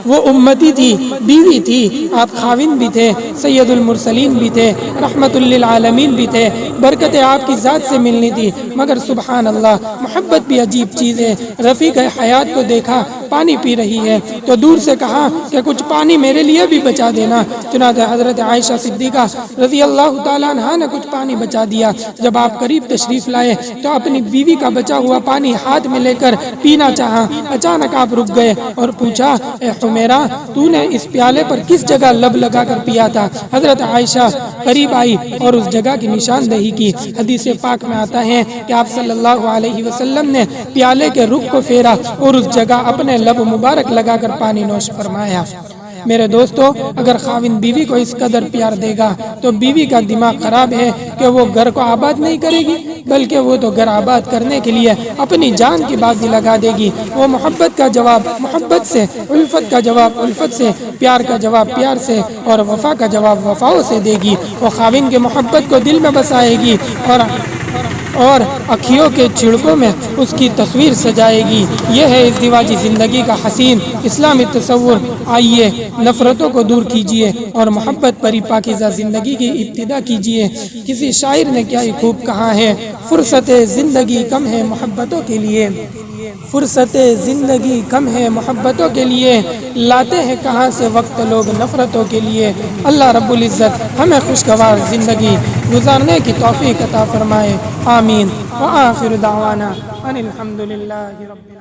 وہ امتی تھی، بیوی تھی، آپ خاوند بھی تھے، سید المرسلین بھی تھے، رحمت للعالمین بھی تھے، برکتیں آپ کی ذات سے ملنی تھی، مگر سبحان اللہ محبت بھی عجیب چیز ہے۔ رفیق حیات کو دیکھا پانی پی رہی ہے تو دور سے کہا کہ کچھ پانی میرے لیے بھی بچا دینا۔ چنانچہ حضرت عائشہ صدیقہ رضی اللہ تعالیٰ عنہ نے کچھ پانی بچا دیا۔ جب آپ قریب تشریف لائے تو اپنی بیوی کا بچا ہوا پانی ہاتھ میں لے کر پینا چاہا۔ اچانک آپ رک گئے اور پوچھا اے حمیرہ، تو نے اس پیالے پر کس جگہ لب لگا کر پیا تھا؟ حضرت عائشہ قریب آئی اور اس جگہ کی نشاندہی کی۔ حدیث پاک میں آتا ہے کہ آپ صلی اللہ علیہ وسلم نے پیالے کے رخ کو پھیرا اور اس جگہ اپنے لب مبارک لگا کر پانی نوش فرمایا۔ میرے دوستو، اگر خاوند بیوی کو اس قدر پیار دے گا تو بیوی کا دماغ خراب ہے کہ وہ گھر کو آباد نہیں کرے گی، بلکہ وہ تو گھر آباد کرنے کے لیے اپنی جان کی بازی لگا دے گی۔ وہ محبت کا جواب محبت سے، الفت کا جواب الفت سے، پیار کا جواب پیار سے اور وفا کا جواب وفاؤں سے دے گی۔ وہ خاوند کی محبت کو دل میں بسائے گی اور اکھیوں کے چھڑکوں میں اس کی تصویر سجائے گی۔ یہ ہے ازدواجی زندگی کا حسین اسلامی تصور۔ آئیے نفرتوں کو دور کیجیے اور محبت پری پاکیزہ زندگی کی ابتدا کیجیے۔ کسی شاعر نے کیا ہی خوب کہا ہے، فرصت زندگی کم ہے محبتوں کے لیے، فرصت زندگی کم ہے محبتوں کے لیے، لاتے ہیں کہاں سے وقت لوگ نفرتوں کے لیے۔ اللہ رب العزت ہمیں خوشگوار زندگی گزارنے کی توفیق عطا فرمائے، آمین۔ وآخر دعوانا ان الحمد للہ رب العالمین۔